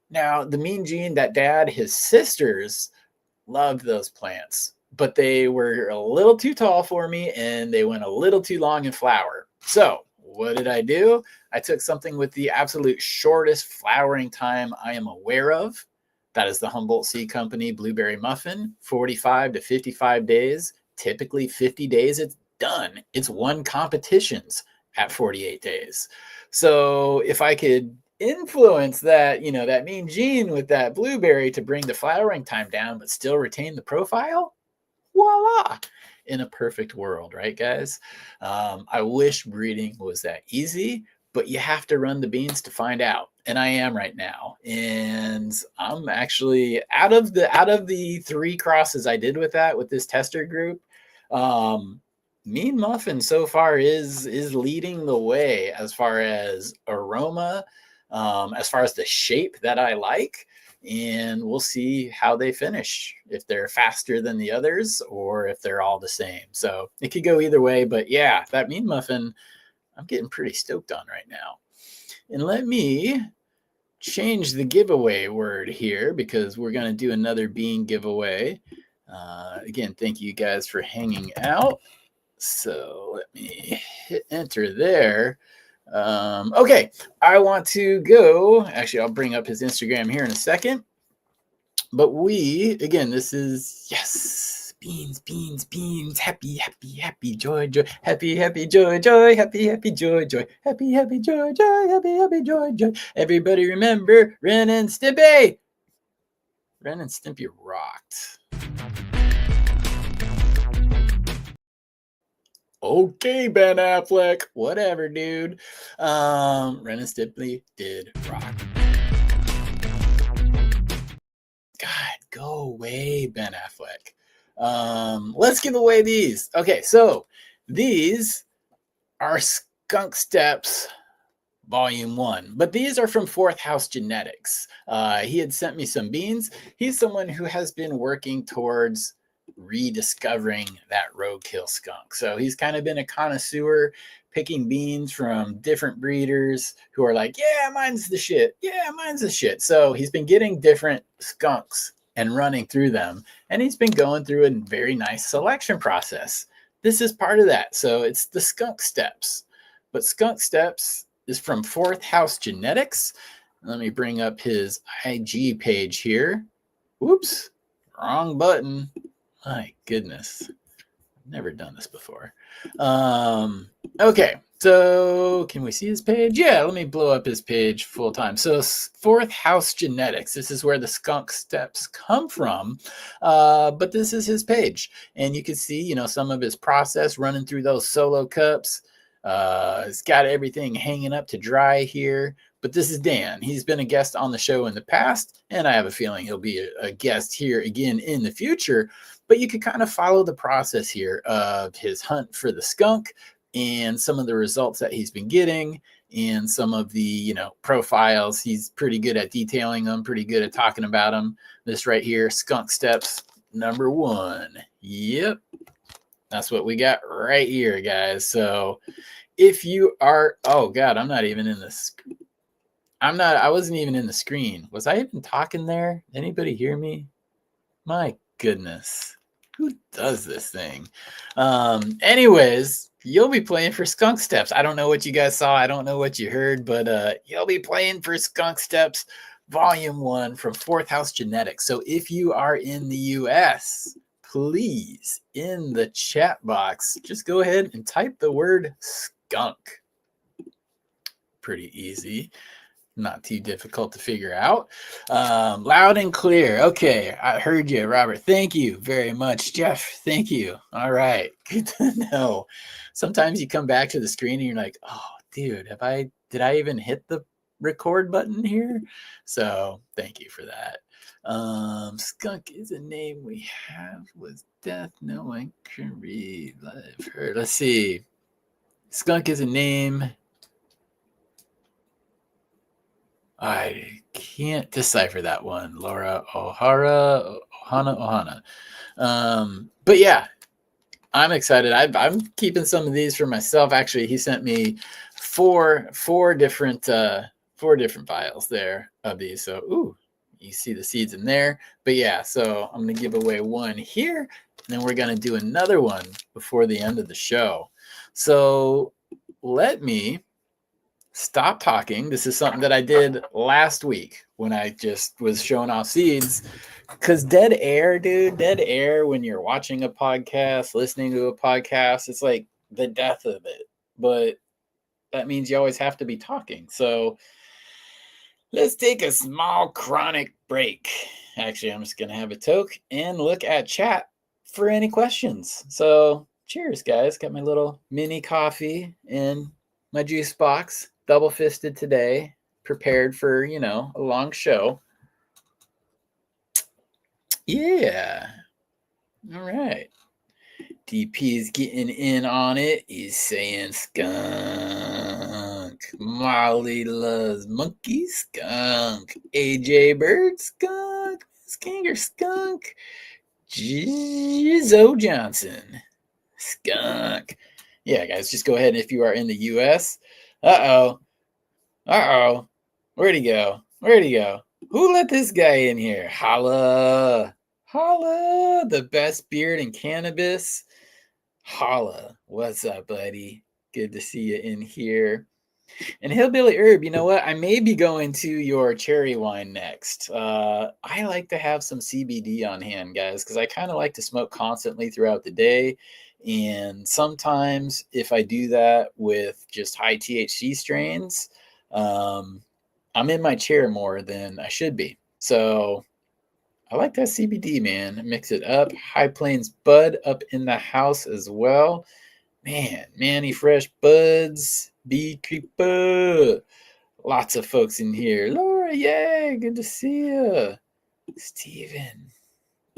Now, the Mean Gene, that dad, his sisters loved those plants, but they were a little too tall for me, and they went a little too long in flower. So what did I do? I took something with the absolute shortest flowering time I am aware of. That is the Humboldt Seed Company Blueberry Muffin, 45 to 55 days. Typically 50 days, it's done. It's won competitions at 48 days. So if I could influence that, that mean gene with that blueberry to bring the flowering time down, but still retain the profile, voila, in a perfect world, right, guys? I wish breeding was that easy, but you have to run the beans to find out. And I am right now. And I'm actually out of the 3 crosses I did with this tester group, Mean Muffin so far is leading the way as far as aroma, as far as the shape that I like. And we'll see how they finish, if they're faster than the others or if they're all the same. So it could go either way. But yeah, that Mean Muffin, I'm getting pretty stoked on right now. And let me change the giveaway word here, because we're going to do another bean giveaway. Again, thank you guys for hanging out. So let me hit enter there. Okay, I want to go. Actually, I'll bring up his Instagram here in a second. But again, this is, yes, beans, beans, beans, happy, happy, happy, joy, joy, happy, happy, joy, joy, happy, happy, joy, joy, happy, happy, joy, joy, happy, happy, joy, joy. Everybody remember Ren and Stimpy. Ren and Stimpy rocked. Okay, Ben Affleck, whatever, dude. Ren and Stimpy did rock. God, go away, Ben Affleck. Let's give away these. Okay, so these are Skunk Steps Volume 1, but these are from Fourth House Genetics. He had sent me some beans. He's someone who has been working towards rediscovering that roadkill skunk. So he's kind of been a connoisseur, picking beans from different breeders who are like, yeah, mine's the shit. Yeah, mine's the shit. So he's been getting different skunks and running through them. And he's been going through a very nice selection process. This is part of that. So it's the Skunk Steps. But Skunk Steps is from Fourth House Genetics. Let me bring up his IG page here. Whoops, wrong button. My goodness, I've never done this before. Okay, so can we see his page? Yeah, let me blow up his page full time. So Fourth House Genetics, this is where the Skunk Steps come from, but this is his page. And you can see, some of his process running through those solo cups. It's got everything hanging up to dry here. But this is Dan. He's been a guest on the show in the past, and I have a feeling he'll be a guest here again in the future. But you could kind of follow the process here of his hunt for the skunk and some of the results that he's been getting and some of the, profiles. He's pretty good at detailing them, pretty good at talking about them. This right here, Skunk Steps number 1. Yep. That's what we got right here, guys. So if you are, oh God, I'm not even in this. I wasn't even in the screen. Was I even talking there? Anybody hear me? My goodness. Who does this thing? Anyways, you'll be playing for Skunk Steps. I don't know what you guys saw. I don't know what you heard, but you'll be playing for Skunk Steps Volume 1 from Fourth House Genetics. So if you are in the US, please, in the chat box, just go ahead and type the word skunk. Pretty easy. Not too difficult to figure out. Loud and clear. Okay, I heard you, Robert. Thank you very much. Jeff, thank you. All right, good to know. Sometimes you come back to the screen and you're like, oh, dude, did I even hit the record button here? So thank you for that. Skunk is a name we have. Was death? No one can read. I've heard. Let's see. Skunk is a name. I can't decipher that one. Laura Ohana. But yeah, I'm excited. I'm keeping some of these for myself. Actually, he sent me four different vials there of these. So, ooh, you see the seeds in there. But yeah, so I'm gonna give away one here, and then we're gonna do another one before the end of the show. So let me stop talking. This is something that I did last week when I just was showing off seeds. Because dead air, dude, dead air when you're watching a podcast, listening to a podcast, it's like the death of it. But that means you always have to be talking. So let's take a small chronic break. Actually, I'm just going to have a toke and look at chat for any questions. So cheers, guys. Got my little mini coffee in my juice box, double fisted today, prepared for, a long show. Yeah. All right. DP's getting in on it. He's saying skunk. Molly loves monkey skunk. AJ Bird skunk. Skanger skunk. Jizzo Johnson skunk. Yeah, guys, just go ahead and if you are in the US. Uh-oh. Where'd he go? Who let this guy in here? Holla. The best beard in cannabis. Holla. What's up, buddy? Good to see you in here. And Hillbilly Herb, you know what? I may be going to your cherry wine next. I like to have some CBD on hand, guys, because I kind of like to smoke constantly throughout the day. And sometimes if I do that with just high THC strains, I'm in my chair more than I should be. So I like that CBD, man. Mix it up. High Plains Bud up in the house as well. Man, Manny Fresh Buds, Beekeeper. Lots of folks in here. Laura, yay, good to see you. Steven,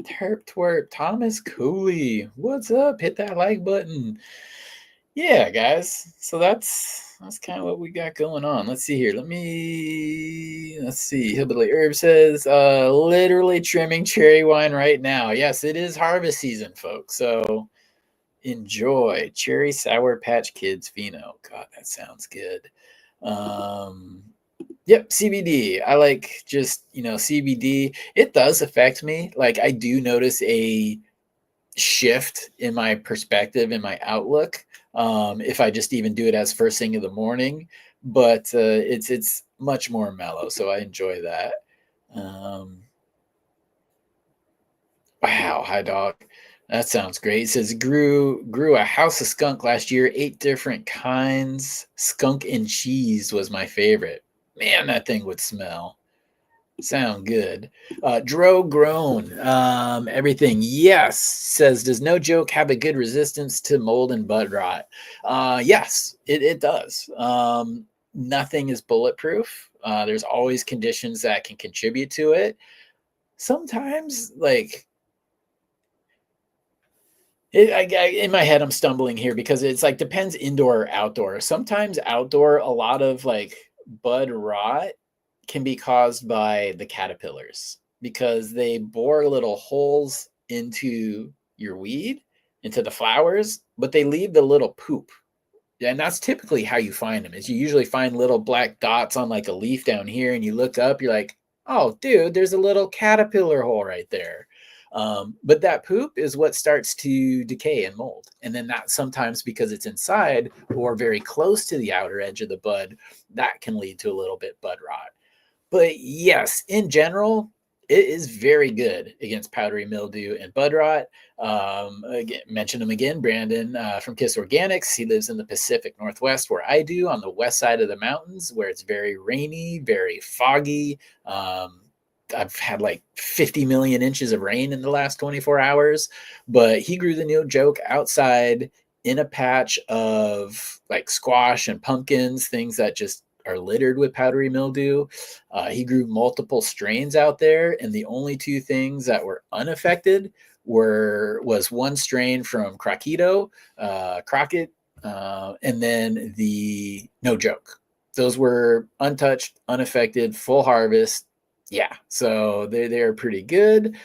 Terp Twerp, Thomas Cooley. What's up? Hit that like button. Yeah, guys. So that's kind of what we got going on. Let's see here. Let's see. Hillbilly Herb says, literally trimming cherry wine right now. Yes, it is harvest season, folks. So enjoy Cherry Sour Patch Kids Vino. God, that sounds good. Yep, CBD. I like just, CBD. It does affect me. Like I do notice a shift in my perspective, in my outlook. If I just even do it as first thing in the morning, but it's much more mellow, so I enjoy that. Wow, hi dog. That sounds great. It says grew a house of skunk last year, 8 different kinds. Skunk and cheese was my favorite. Man, that thing would smell. Sound good. Dro grown. Everything. Yes. Says, does no joke have a good resistance to mold and bud rot? Yes, it does. Nothing is bulletproof. There's always conditions that can contribute to it. Sometimes, like, in my head, I'm stumbling here because it's like depends indoor or outdoor. Sometimes outdoor, a lot of like bud rot can be caused by the caterpillars because they bore little holes into your weed, into the flowers, but they leave the little poop. And that's typically how you find them is you usually find little black dots on like a leaf down here and you look up, you're like, oh, dude, there's a little caterpillar hole right there. But that poop is what starts to decay and mold. And then that sometimes because it's inside or very close to the outer edge of the bud, that can lead to a little bit bud rot. But yes, in general, it is very good against powdery mildew and bud rot. Again, mention him again, Brandon from KIS Organics. He lives in the Pacific Northwest where I do on the west side of the mountains where it's very rainy, very foggy. I've had like 50 million inches of rain in the last 24 hours, but he grew the no joke outside in a patch of like squash and pumpkins, things that just are littered with powdery mildew. He grew multiple strains out there, and the only 2 things that were unaffected was one strain from Crockett, and then the no joke. Those were untouched, unaffected, full harvest. Yeah, so they're pretty good.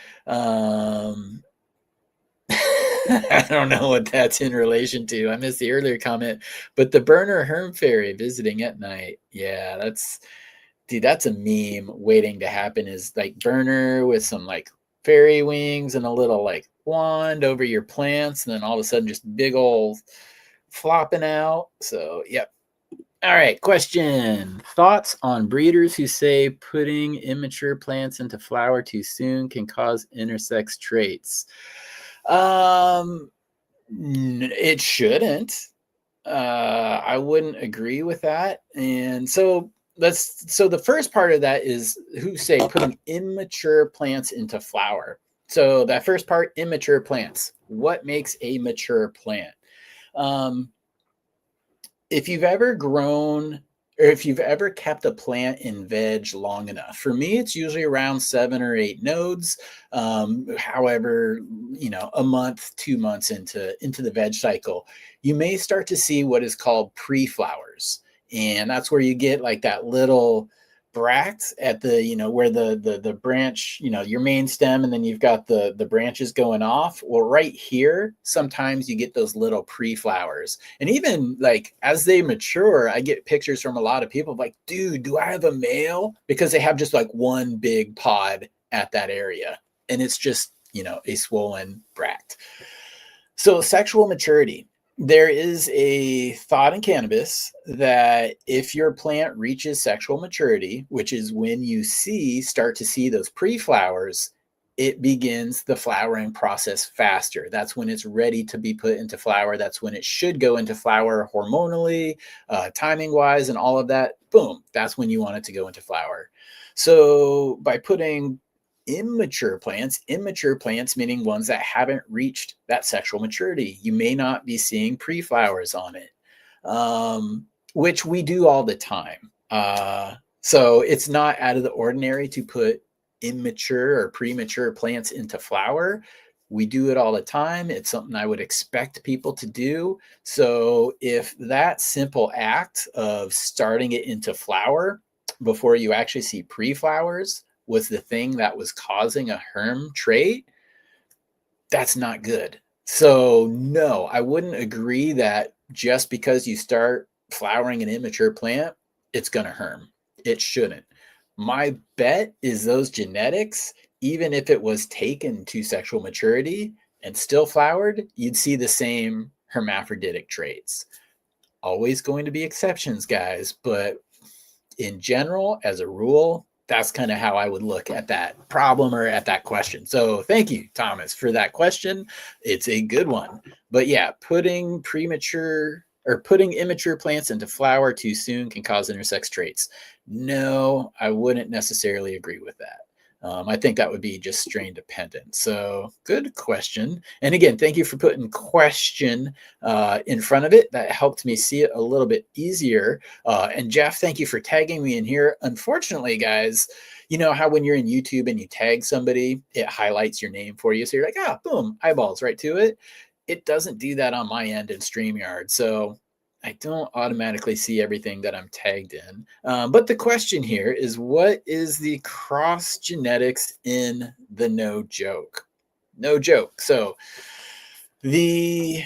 I don't know what that's in relation to. I missed the earlier comment, but the burner herm fairy visiting at night. Yeah, that's a meme waiting to happen is like burner with some like fairy wings and a little like wand over your plants. And then all of a sudden just big old flopping out. So, yep. All right, question. Thoughts on breeders who say putting immature plants into flower too soon can cause intersex traits? Um, it shouldn't. I wouldn't agree with that. And so the first part of that is who say putting immature plants into flower. So that first part, immature plants. What makes a mature plant? Um, if you've ever grown or if you've ever kept a plant in veg long enough, for me, it's usually around 7 or 8 nodes. However, a month, 2 months into the veg cycle, you may start to see what is called pre-flowers. And that's where you get like that little bract at the, where the branch, your main stem, and then you've got the branches going off. Well, right here, sometimes you get those little pre-flowers. And even like as they mature, I get pictures from a lot of people like, dude, do I have a male? Because they have just like one big pod at that area. And it's just, a swollen bract. So sexual maturity. There is a thought in cannabis that if your plant reaches sexual maturity, which is when you start to see those pre-flowers, it begins the flowering process faster. That's when it's ready to be put into flower. That's when it should go into flower hormonally, timing wise, and all of that. Boom, that's when you want it to go into flower. So by putting immature plants meaning ones that haven't reached that sexual maturity, you may not be seeing pre-flowers on it, which we do all the time. So it's not out of the ordinary to put immature or premature plants into flower. We do it all the time. It's something I would expect people to do. So if that simple act of starting it into flower before you actually see pre-flowers was the thing that was causing a herm trait, that's not good. So no, I wouldn't agree that just because you start flowering an immature plant, it's going to herm. It shouldn't. My bet is those genetics, even if it was taken to sexual maturity and still flowered, you'd see the same hermaphroditic traits. Always going to be exceptions, guys, but in general, as a rule, that's kind of how I would look at that problem or at that question. So thank you, Thomas, for that question. It's a good one. But yeah, putting immature plants into flower too soon can cause intersex traits. No, I wouldn't necessarily agree with that. I think that would be just strain dependent. So good question. And again, thank you for putting question in front of it. That helped me see it a little bit easier. And Jeff, thank you for tagging me in here. Unfortunately, guys, you know how when you're in YouTube and you tag somebody, it highlights your name for you. So you're like, boom, eyeballs right to it. It doesn't do that on my end in StreamYard. So I don't automatically see everything that I'm tagged in. But the question here is, what is the cross genetics in the no joke? No joke. So the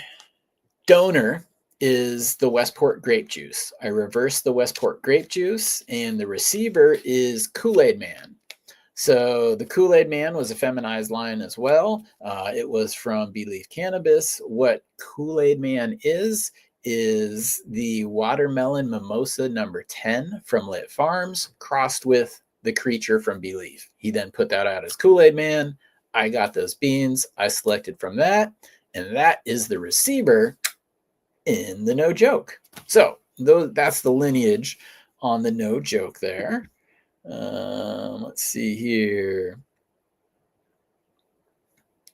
donor is the Westport grape juice. I reversed the Westport grape juice, and the receiver is Kool-Aid Man. So the Kool-Aid Man was a feminized line as well. It was from Belief Cannabis. What Kool-Aid Man is the watermelon mimosa number 10 from Lit Farms crossed with the creature from Belief. He then put that out as Kool-Aid Man. I got those beans. I selected from that. And that is the receiver in the no joke. So that's the lineage on the no joke there. Let's see here.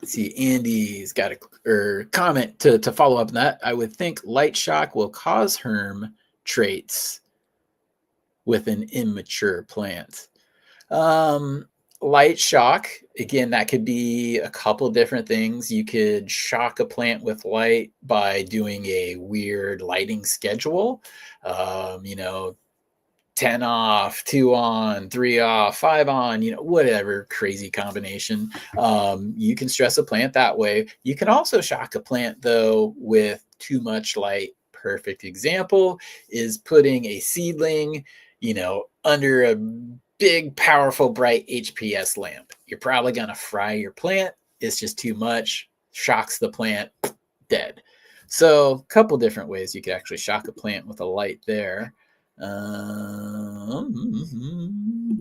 Let's see, Andy's got a comment to follow up on that. I would think light shock will cause herm traits with an immature plant. Light shock, again, that could be a couple different things. You could shock a plant with light by doing a weird lighting schedule. 10 off, 2 on, 3 off, 5 on, whatever crazy combination. You can stress a plant that way. You can also shock a plant, though, with too much light. Perfect example is putting a seedling, under a big, powerful, bright HPS lamp. You're probably going to fry your plant. It's just too much. Shocks the plant, dead. So a couple different ways you could actually shock a plant with a light there.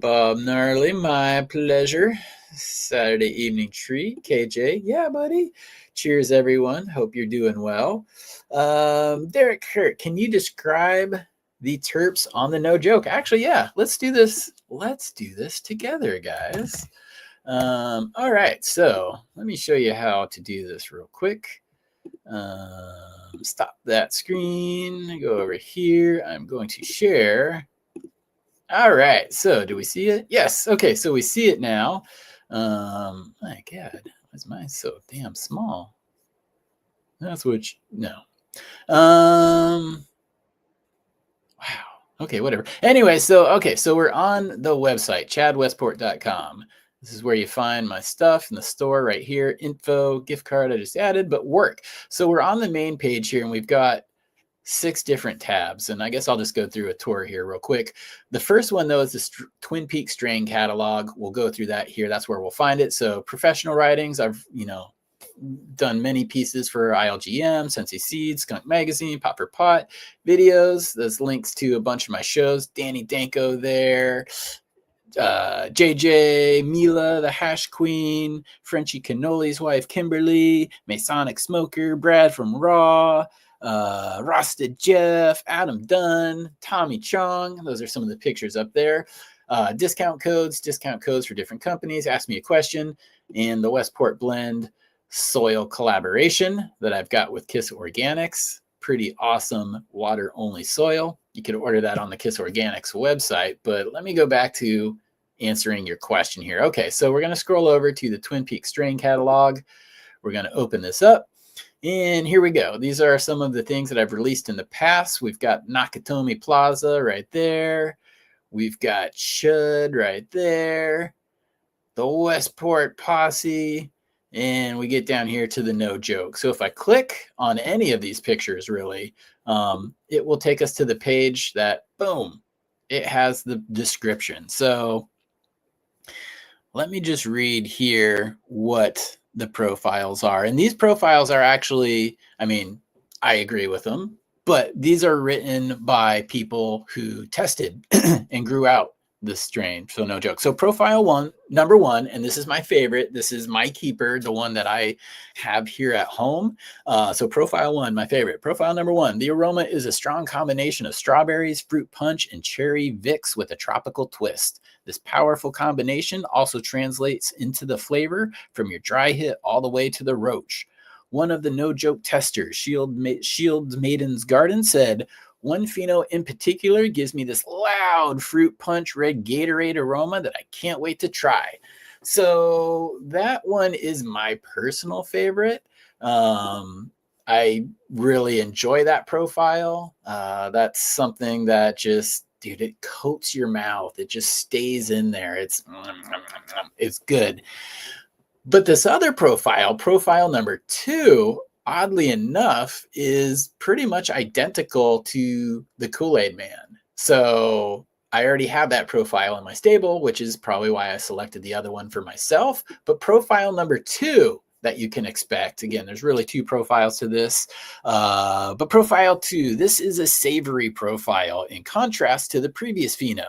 Bob Gnarly, my pleasure. Saturday evening treat. KJ, yeah, buddy. Cheers, everyone. Hope you're doing well. Derek Kurt, can you describe the terps on the No Joke? Actually, yeah, let's do this. Let's do this together, guys. All right, so let me show you how to do this real quick. Stop that screen, go over here. I'm going to share. All right, so do we see it? Yes. Okay, so we see it now. My God, why is mine so damn small? That's which, no. Wow. Okay, whatever. Anyway, so we're on the website, chadwestport.com. This is where you find my stuff in the store right here. Info, gift card I just added, but work. So we're on the main page here, and we've got 6 different tabs. And I guess I'll just go through a tour here real quick. The first one, though, is the Twin Peaks strain catalog. We'll go through that here. That's where we'll find it. So professional writings, I've, done many pieces for ILGM, Sensei Seeds, Skunk Magazine, Popper Pot, videos. There's links to a bunch of my shows. Danny Danko there. JJ, Mila, the Hash Queen, Frenchie Cannoli's wife, Kimberly, Masonic Smoker, Brad from Raw, Rosted Jeff, Adam Dunn, Tommy Chong. Those are some of the pictures up there. Discount codes for different companies. Ask me a question. And the Westport Blend soil collaboration that I've got with KIS Organics. Pretty awesome water-only soil. You can order that on the KIS Organics website. But let me go back to answering your question here. Okay, so we're going to scroll over to the Twin Peaks strain catalog. We're going to open this up. And here we go. These are some of the things that I've released in the past. We've got Nakatomi Plaza right there. We've got Chud right there. The Westport Posse. And we get down here to the No Joke. So if I click on any of these pictures, really, it will take us to the page that, boom, it has the description. So let me just read here what the profiles are. And these profiles are actually, I agree with them, but these are written by people who tested and grew out this strain. So no joke. So profile number one, and this is my favorite. This is my keeper, the one that I have here at home. So profile one, my favorite. Profile number one, the aroma is a strong combination of strawberries, fruit punch, and cherry Vicks with a tropical twist. This powerful combination also translates into the flavor from your dry hit all the way to the roach. One of the no joke testers, Shield Maiden's Garden, said, one pheno in particular gives me this loud fruit punch red Gatorade aroma that I can't wait to try. So that one is my personal favorite. I really enjoy that profile. That's something that just, dude, it coats your mouth. It just stays in there. It's good. But this other profile number two, oddly enough, is pretty much identical to the Kool-Aid Man. So I already have that profile in my stable, which is probably why I selected the other one for myself. But profile number two that you can expect, again, there's really two profiles to this. But profile two, this is a savory profile in contrast to the previous pheno.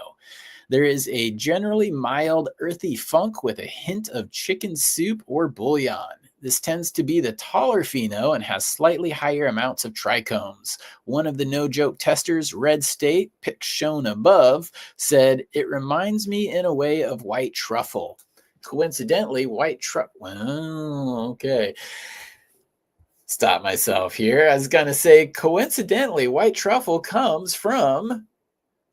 There is a generally mild, earthy funk with a hint of chicken soup or bouillon. This tends to be the taller pheno and has slightly higher amounts of trichomes. One of the no joke testers, Red State, pic shown above, said, it reminds me in a way of white truffle. Coincidentally, white truffle. Well, okay. Stop myself here. I was going to say, coincidentally, white truffle comes from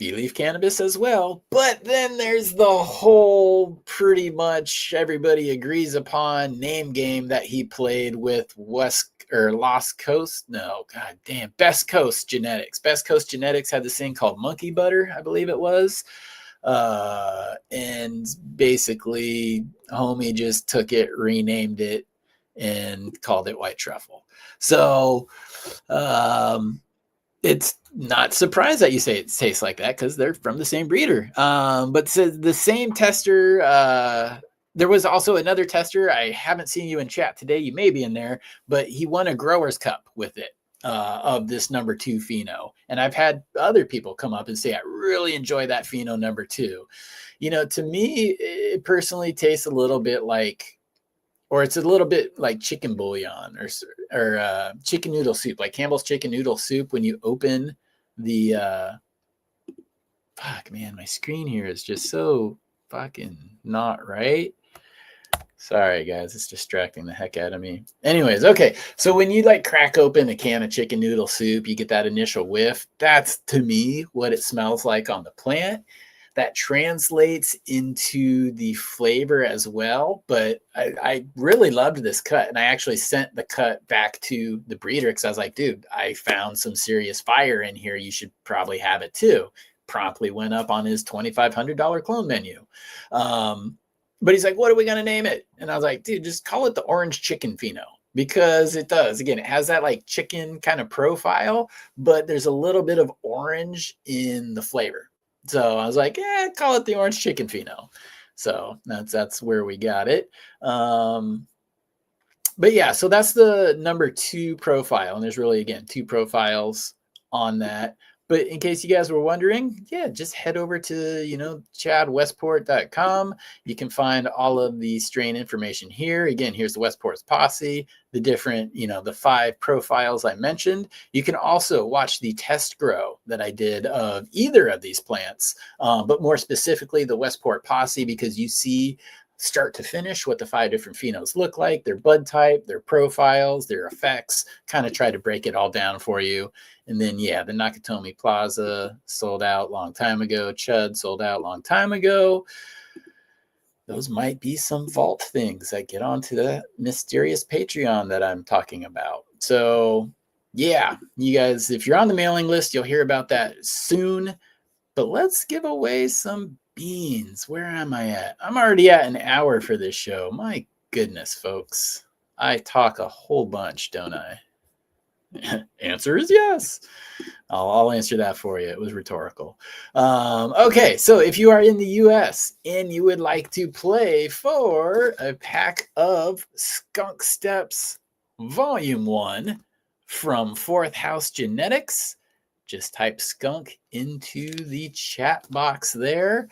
Real Cannabis as well. But then there's the whole pretty much everybody agrees upon name game that he played with Best Coast Genetics. Best Coast Genetics had this thing called Monkey Butter, I believe it was. And basically, homie just took it, renamed it, and called it White Truffle. So, it's not surprised that you say it tastes like that because they're from the same breeder. But the same tester, there was also another tester. I haven't seen you in chat today. You may be in there, but he won a Growers Cup with it of this number two pheno. And I've had other people come up and say, I really enjoy that pheno number 2. To me, it personally tastes a little bit like, or it's a little bit like chicken bouillon or chicken noodle soup, like Campbell's chicken noodle soup. When you open the, fuck, man, my screen here is just so fucking not right. Sorry, guys, it's distracting the heck out of me. Anyways, okay, so when you like crack open a can of chicken noodle soup, you get that initial whiff. That's, to me, what it smells like on the plant. That translates into the flavor as well. But I really loved this cut, and I actually sent the cut back to the breeder because I was like, dude, I found some serious fire in here. You should probably have it too. Promptly went up on his $2,500 clone menu. But he's like, what are we going to name it? And I was like, dude, just call it the orange chicken pheno, because it does. Again, it has that like chicken kind of profile, but there's a little bit of orange in the flavor. So I was like, yeah, call it the orange chicken pheno. So that's where we got it. But yeah, so that's the number 2 profile. And there's really, again, 2 profiles on that. But in case you guys were wondering, yeah, just head over to, chadwestport.com. You can find all of the strain information here. Again, here's the Westport's posse, the different, the 5 profiles I mentioned. You can also watch the test grow that I did of either of these plants, but more specifically the Westport posse, because you see start to finish what the 5 different phenos look like, their bud type, their profiles, their effects, kind of try to break it all down for you. And then, yeah, the Nakatomi Plaza sold out long time ago. Chud sold out long time ago. Those might be some vault things that get onto the mysterious Patreon that I'm talking about. So, yeah, you guys, if you're on the mailing list, you'll hear about that soon. But let's give away some beans. Where am I at? I'm already at an hour for this show. My goodness, folks. I talk a whole bunch, don't I? Answer is yes. I'll answer that for you. It was rhetorical. Okay, so if you are in the US and you would like to play for a pack of Skunk Steps Volume 1 from Fourth House Genetics, just type skunk into the chat box there,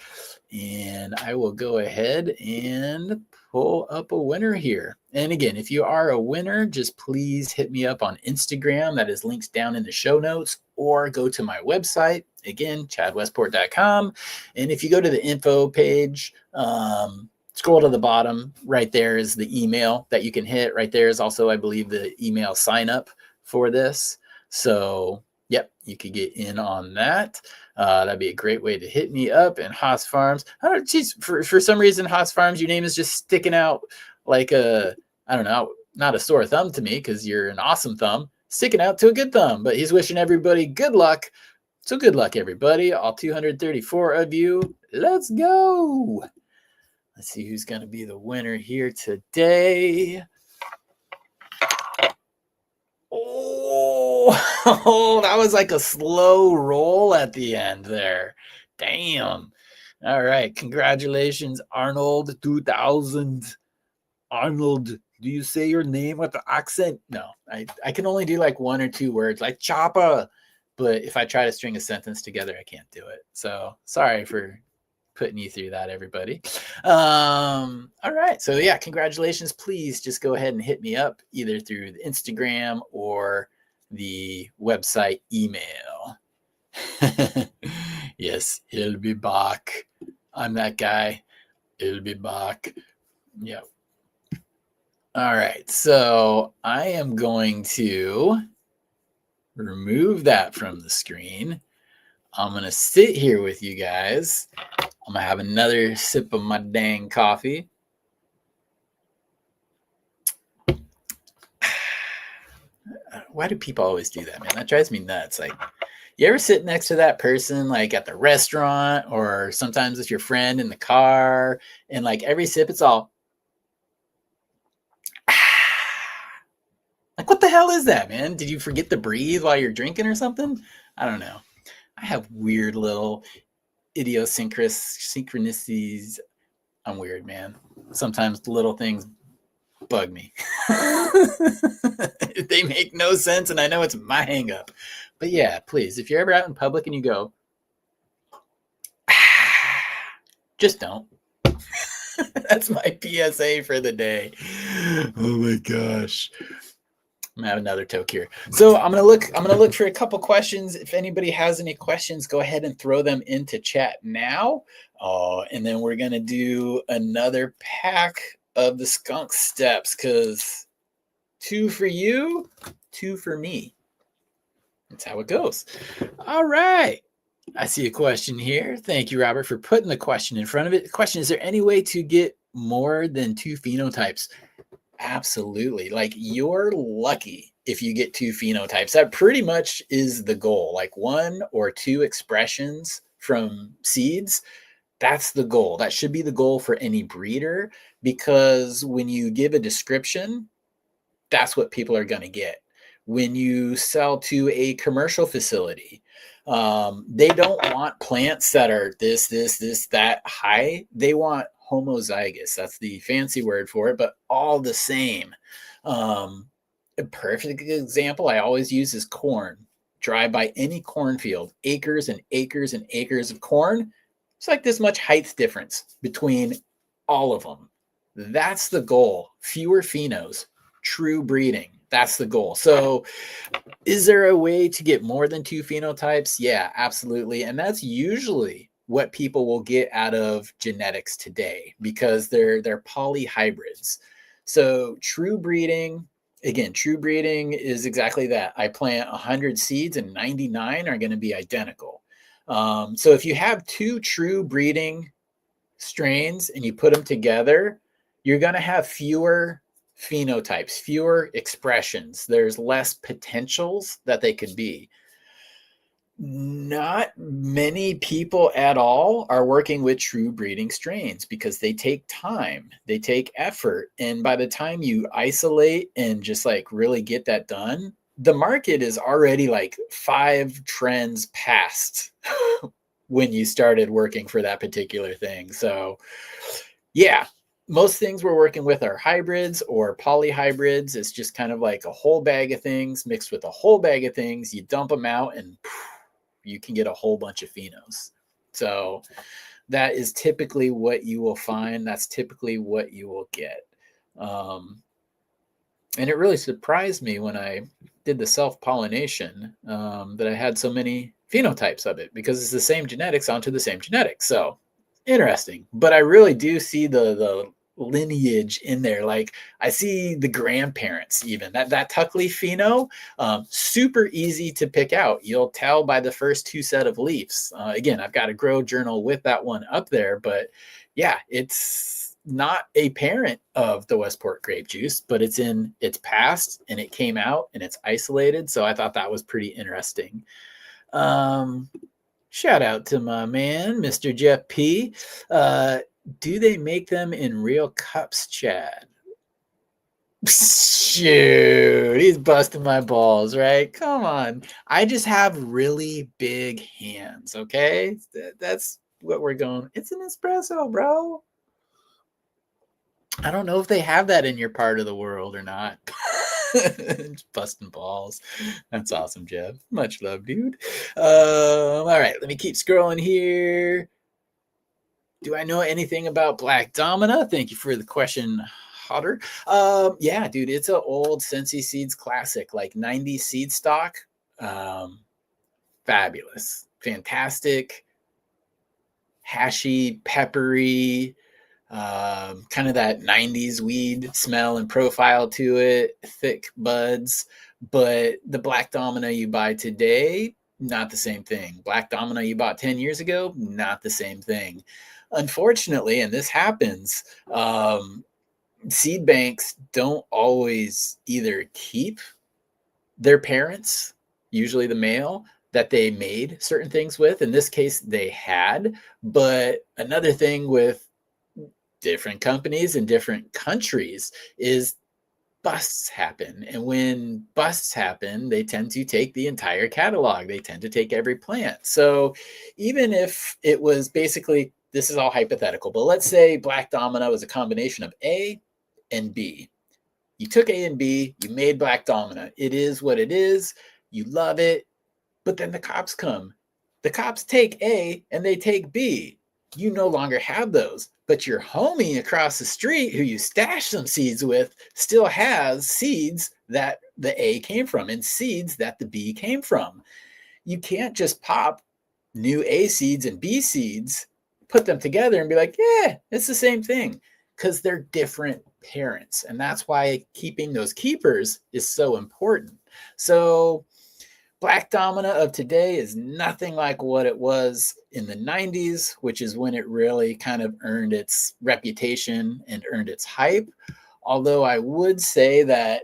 and I will go ahead and pull up a winner here. And again, if you are a winner, just please hit me up on Instagram. That is links down in the show notes, or go to my website, again, chadwestport.com. And if you go to the info page, scroll to the bottom, right there is the email that you can hit. Right there is also, I believe, the email sign up for this. So yep, you could get in on that. That'd be a great way to hit me up. And Haas Farms, I don't know, geez, for some reason, Haas Farms, your name is just sticking out like a, I don't know, not a sore thumb to me, because you're an awesome thumb, sticking out to a good thumb. But he's wishing everybody good luck. So good luck, everybody. All 234 of you. Let's go. Let's see who's going to be the winner here today. Oh, that was like a slow roll at the end there. Damn. All right. Congratulations, Arnold 2000. Arnold, do you say your name with the accent? No, I can only do like 1 or 2 words, like Choppa. But if I try to string a sentence together, I can't do it. So sorry for putting you through that, everybody. All right. So yeah, congratulations. Please just go ahead and hit me up either through the Instagram or the website email. Yes, he'll be back. I'm that guy. He'll be back. Yep. All right. So I am going to remove that from the screen. I'm going to sit here with you guys. I'm going to have another sip of my dang coffee. Why do people always do that, man? That drives me nuts. Like, you ever sit next to that person, like at the restaurant, or sometimes with your friend in the car, and like every sip, it's all, like, what the hell is that, man? Did you forget to breathe while you're drinking or something? I don't know. I have weird little synchronicities. I'm weird, man. Sometimes little things bug me. They make no sense, and I know it's my hang up. But yeah, please, if you're ever out in public and you go, just don't. That's my PSA for the day. Oh my gosh. I'm gonna have another toke here. So I'm gonna look for a couple questions. If anybody has any questions, go ahead and throw them into chat now. And then we're gonna do another pack of the skunk steps, because 2 for you, 2 for me. That's how it goes. All right. I see a question here. Thank you, Robert, for putting the question in front of it. The question, is there any way to get more than 2 phenotypes? Absolutely. Like, you're lucky if you get 2 phenotypes. That pretty much is the goal. Like 1 or 2 expressions from seeds. That's the goal. That should be the goal for any breeder, because when you give a description, that's what people are going to get. When you sell to a commercial facility, they don't want plants that are this, that high. They want homozygous. That's the fancy word for it, but all the same. A perfect example I always use is corn. Drive by any cornfield, acres and acres and acres of corn. It's like this much height difference between all of them. That's the goal. Fewer phenos, true breeding. That's the goal. So is there a way to get more than 2 phenotypes? Yeah, absolutely. And that's usually what people will get out of genetics today, because they're polyhybrids. So true breeding, again, true breeding is exactly that. I plant 100 seeds and 99 are going to be identical. So if you have 2 true breeding strains and you put them together, you're going to have fewer phenotypes, fewer expressions. There's less potentials that they could be. Not many people at all are working with true breeding strains, because they take time, they take effort. And by the time you isolate and just like really get that done, the market is already like 5 trends past when you started working for that particular thing. So yeah, most things we're working with are hybrids or polyhybrids. It's just kind of like a whole bag of things mixed with a whole bag of things. You dump them out and you can get a whole bunch of phenos. So that is typically what you will find. That's typically what you will get. And it really surprised me when I did the self-pollination that I had so many phenotypes of it, because it's the same genetics onto the same genetics. So interesting. But I really do see the lineage in there. Like, I see the grandparents, even that Tuckley pheno, super easy to pick out. You'll tell by the first 2 set of leaves. Again, I've got a grow journal with that one up there, but yeah, it's not a parent of the Westport grape juice, but it's past and it came out and it's isolated. So I thought that was pretty interesting. Shout out to my man, Mr. Jeff P. Do they make them in real cups, Chad? Shoot, he's busting my balls, right? Come on. I just have really big hands, okay? That's what we're going. It's an espresso, bro. I don't know if they have that in your part of the world or not. Just busting balls. That's awesome, Jeff. Much love, dude. All right, let me keep scrolling here. Do I know anything about Black Domina? Thank you for the question, Hodder. Yeah, dude, it's an old Sensi Seeds classic, like 90s seed stock. Fabulous. Fantastic. Hashy, peppery, kind of that 90s weed smell and profile to it, thick buds. But the Black Domina you buy today, not the same thing. Black Domina you bought 10 years ago, not the same thing. Unfortunately, and this happens, seed banks don't always either keep their parents, usually the male, that they made certain things with. In this case, they had. But another thing with different companies in different countries is busts happen. And when busts happen, they tend to take the entire catalog. They tend to take every plant. So even if it was basically, this is all hypothetical, but let's say Black Domina was a combination of A and B. You took A and B, you made Black Domina. It is what it is. You love it. But then the cops come. The cops take A and they take B. You no longer have those. But your homie across the street who you stashed some seeds with still has seeds that the A came from and seeds that the B came from. You can't just pop new A seeds and B seeds, put them together and be like, yeah, it's the same thing, because they're different parents. And that's why keeping those keepers is so important. So Black Domina of today is nothing like what it was in the 90s, which is when it really kind of earned its reputation and earned its hype. Although I would say that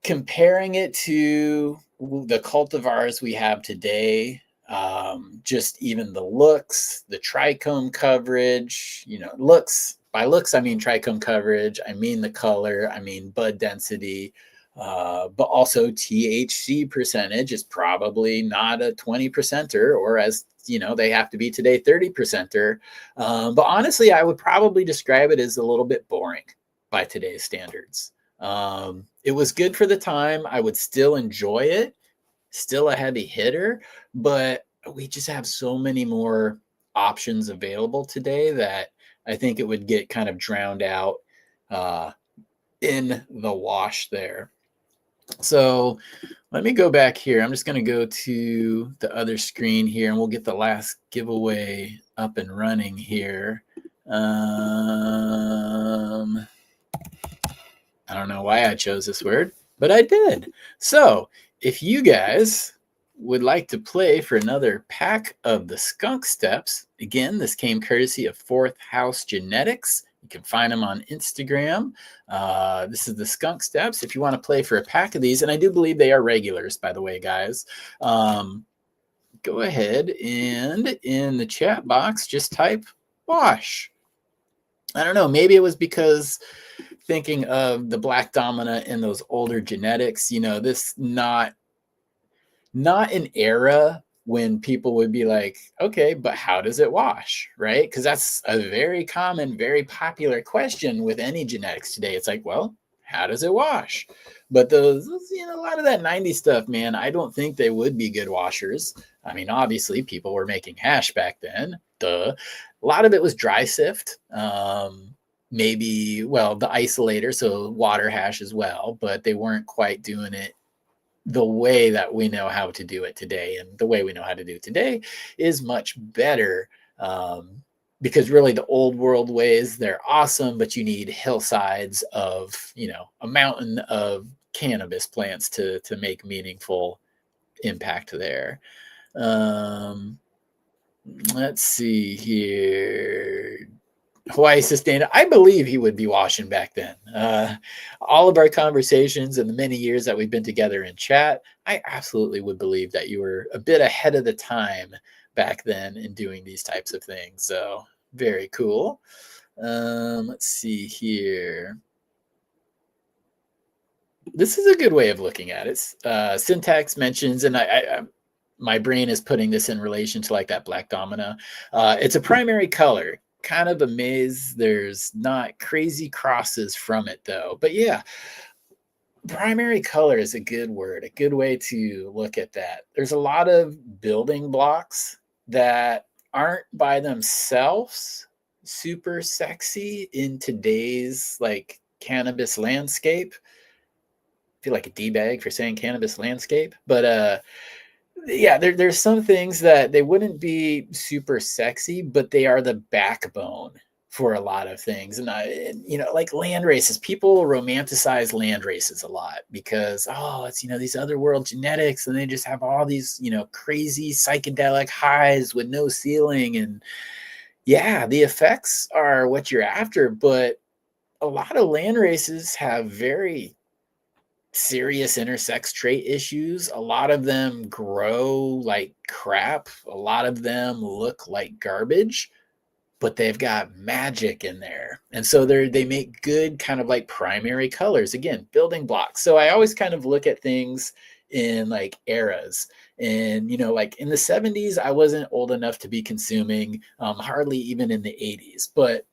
comparing it to the cultivars we have today, just even the looks, the trichome coverage, looks, by looks, I mean trichome coverage, I mean the color, I mean bud density, but also THC percentage is probably not a 20%er, or as they have to be today, 30%er. But honestly, I would probably describe it as a little bit boring by today's standards. It was good for the time. I would still enjoy it, still a heavy hitter, but we just have so many more options available today that I think it would get kind of drowned out in the wash there. So let me go back here. I'm just going to go to the other screen here and we'll get the last giveaway up and running here. I don't know why I chose this word, but I did. So if you guys would like to play for another pack of the Skunk Steps, again, this came courtesy of Fourth House Genetics. You can find them on Instagram. This is the Skunk Steps. If you want to play for a pack of these, and I do believe they are regulars, by the way, guys, go ahead and in the chat box, just type wash. I don't know, maybe it was because thinking of the Black Domina and those older genetics, this not an era when people would be like, okay, but how does it wash, right? Because that's a very common, very popular question with any genetics today. It's like, well, how does it wash? But those, a lot of that 90s stuff, man, I don't think they would be good washers. I mean, obviously, people were making hash back then. Duh. A lot of it was dry sift. Maybe, the isolator, so water hash as well, but they weren't quite doing it the way that we know how to do it today. And the way we know how to do it today is much better, because really the old world ways, they're awesome, but you need hillsides of, a mountain of cannabis plants to make meaningful impact there. Let's see here. Hawaii Sustained. I believe he would be washing back then. All of our conversations and the many years that we've been together in chat, I absolutely would believe that you were a bit ahead of the time back then in doing these types of things. So very cool. Let's see here. This is a good way of looking at it. Syntax mentions, and I my brain is putting this in relation to like that Black Domina. It's a primary color. Kind of amazed there's not crazy crosses from it though. But yeah, primary color is a good word, a good way to look at that. There's a lot of building blocks that aren't by themselves super sexy in today's like cannabis landscape. I feel like a D-bag for saying cannabis landscape, but yeah, there's some things that they wouldn't be super sexy, but they are the backbone for a lot of things. And like land races, people romanticize land races a lot because, it's, these other world genetics, and they just have all these, crazy psychedelic highs with no ceiling. And yeah, the effects are what you're after, but a lot of land races have very serious intersex trait issues. A lot of them grow like crap. A lot of them look like garbage, but they've got magic in there. And so they make good kind of like primary colors, again, building blocks. So I always kind of look at things in like eras. And, like in the 70s, I wasn't old enough to be consuming, hardly even in the 80s. But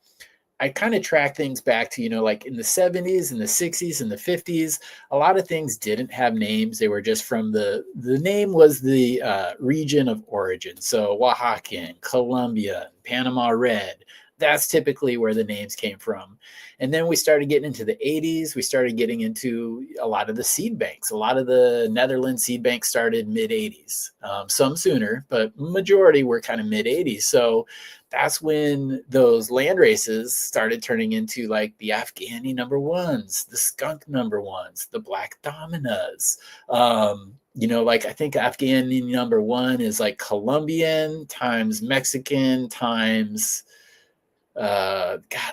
I kind of track things back to, like in the 70s and the 60s and the 50s, a lot of things didn't have names. They were just from the name was the region of origin. So Oaxacan, Colombia, Panama Red. That's typically where the names came from. And then we started getting into the 80s. We started getting into a lot of the seed banks. A lot of the Netherlands seed banks started mid 80s, some sooner, but majority were kind of mid 80s. So that's when those land races started turning into like the Afghani number ones, the skunk number ones, the black dominas. Like I think Afghani number one is like Colombian times Mexican times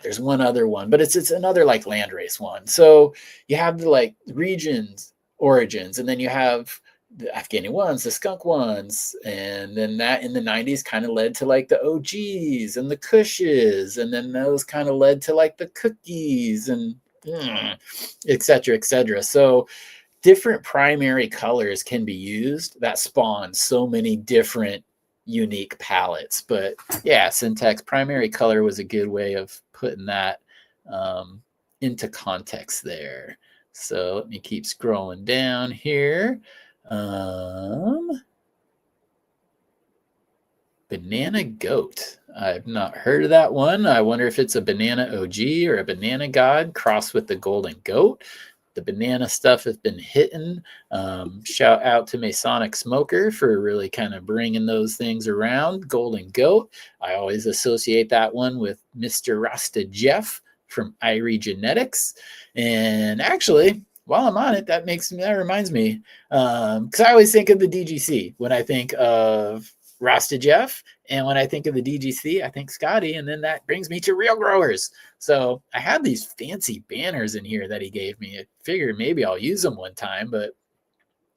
there's one other one, but it's another like land race one. So you have the like regions, origins, and then you have the Afghani ones, the skunk ones, and then that in the 90s kind of led to like the OGs and the Kushes, and then those kind of led to like the cookies and et cetera, et cetera. So different primary colors can be used that spawn so many different unique palettes. But yeah, Syntax primary color was a good way of putting that into context there. So let me keep scrolling down here. Banana goat. I've not heard of that one. I wonder if it's a banana OG or a banana god crossed with the golden goat. The banana stuff has been hitting. Shout out to Masonic Smoker for really kind of bringing those things around. Golden Goat. I always associate that one with Mr. Rasta Jeff from Irie Genetics. And actually, while I'm on it, that reminds me, because I always think of the DGC when I think of Rasta Jeff. And when I think of the DGC, I think Scotty. And then that brings me to Real Growers. So I had these fancy banners in here that he gave me. I figured maybe I'll use them one time. But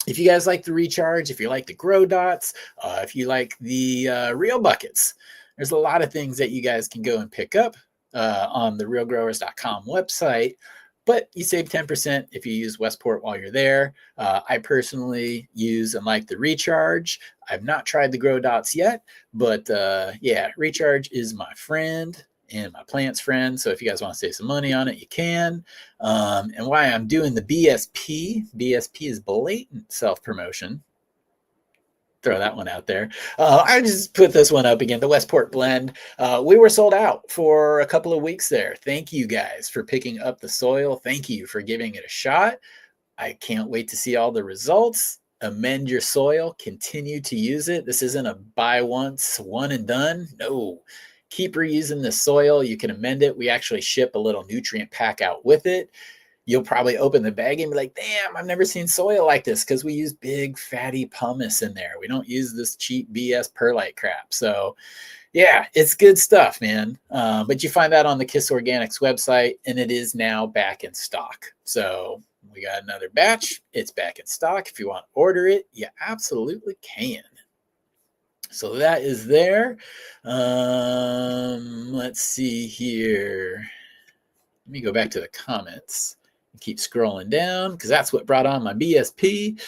if you guys like the recharge, if you like the grow dots, if you like the real buckets, there's a lot of things that you guys can go and pick up on the realgrowers.com website. But you save 10% if you use Westport while you're there. I personally use and like the recharge. I've not tried the grow dots yet, but yeah, recharge is my friend and my plant's friend. So if you guys want to save some money on it, you can. And why I'm doing the BSP is blatant self-promotion. Throw that one out there. I just put this one up again, the Westport Blend. We were sold out for a couple of weeks there. Thank you guys for picking up the soil. Thank you for giving it a shot. I can't wait to see all the results. Amend your soil. Continue to use it. This isn't a buy once, one and done. No. Keep reusing the soil. You can amend it. We actually ship a little nutrient pack out with it. You'll probably open the bag and be like, damn, I've never seen soil like this, because we use big fatty pumice in there. We don't use this cheap BS perlite crap. So yeah, it's good stuff, man. But you find that on the KIS Organics website, and it is now back in stock. So we got another batch. It's back in stock. If you want to order it, you absolutely can. So that is there. Let's see here. Let me go back to the comments. Keep scrolling down because that's what brought on my BSP.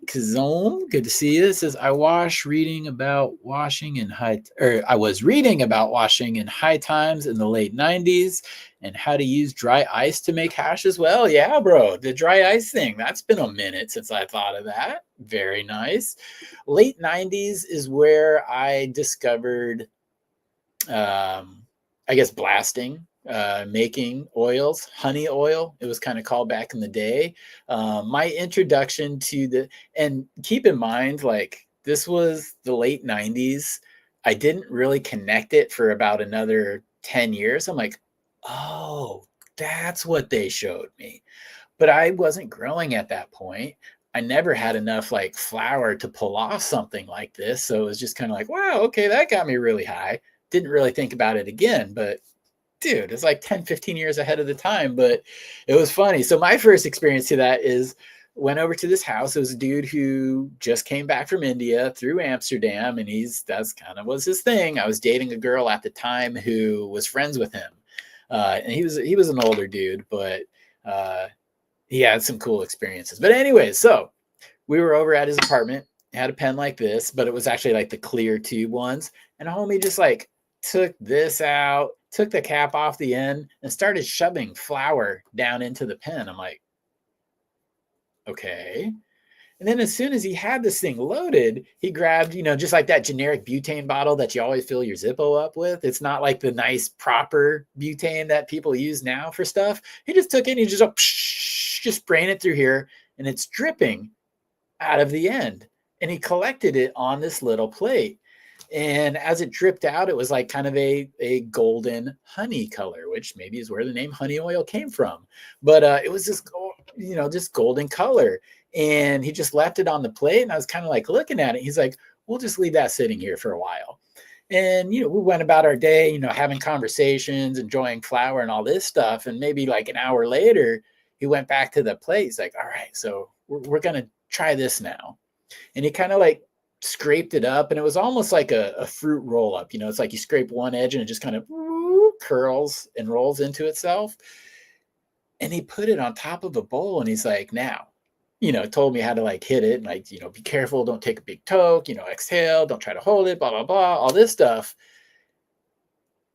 Kazome, good to see you. It says I was reading about washing in high times in the late 90s and how to use dry ice to make hash as well. Yeah, bro, the dry ice thing. That's been a minute since I thought of that. Very nice. Late 90s is where I discovered I guess blasting, making oils, honey oil. It was kind of called back in the day. My introduction to and keep in mind, like this was the late 90s. I didn't really connect it for about another 10 years. I'm like, oh, that's what they showed me. But I wasn't growing at that point. I never had enough like flour to pull off something like this. So it was just kind of like, wow, okay, that got me really high. Didn't really think about it again, but dude, it's like 10, 15 years ahead of the time, but it was funny. So my first experience to that is went over to this house. It was a dude who just came back from India through Amsterdam, and that's kind of was his thing. I was dating a girl at the time who was friends with him. And he was an older dude, but he had some cool experiences. But anyways, so we were over at his apartment, had a pen like this, but it was actually like the clear tube ones. And a homie just like took this out, took the cap off the end, and started shoving flour down into the pen. I'm like, okay. And then as soon as he had this thing loaded, he grabbed, just like that generic butane bottle that you always fill your Zippo up with. It's not like the nice proper butane that people use now for stuff. He just took it and he just spraying it through here, and it's dripping out of the end. And he collected it on this little plate. And as it dripped out, it was like kind of a golden honey color, which maybe is where the name honey oil came from. But it was this, just golden color. And he just left it on the plate. And I was kind of like looking at it. He's like, we'll just leave that sitting here for a while. And, we went about our day, having conversations, enjoying flour and all this stuff. And maybe like an hour later, he went back to the plate. He's like, all right, so we're going to try this now. And he kind of like scraped it up, and it was almost like a fruit roll up. It's like you scrape one edge and it just kind of curls and rolls into itself. And he put it on top of a bowl, and he's like, now, told me how to like hit it, and like, be careful, don't take a big toke, exhale, don't try to hold it, blah, blah, blah, all this stuff.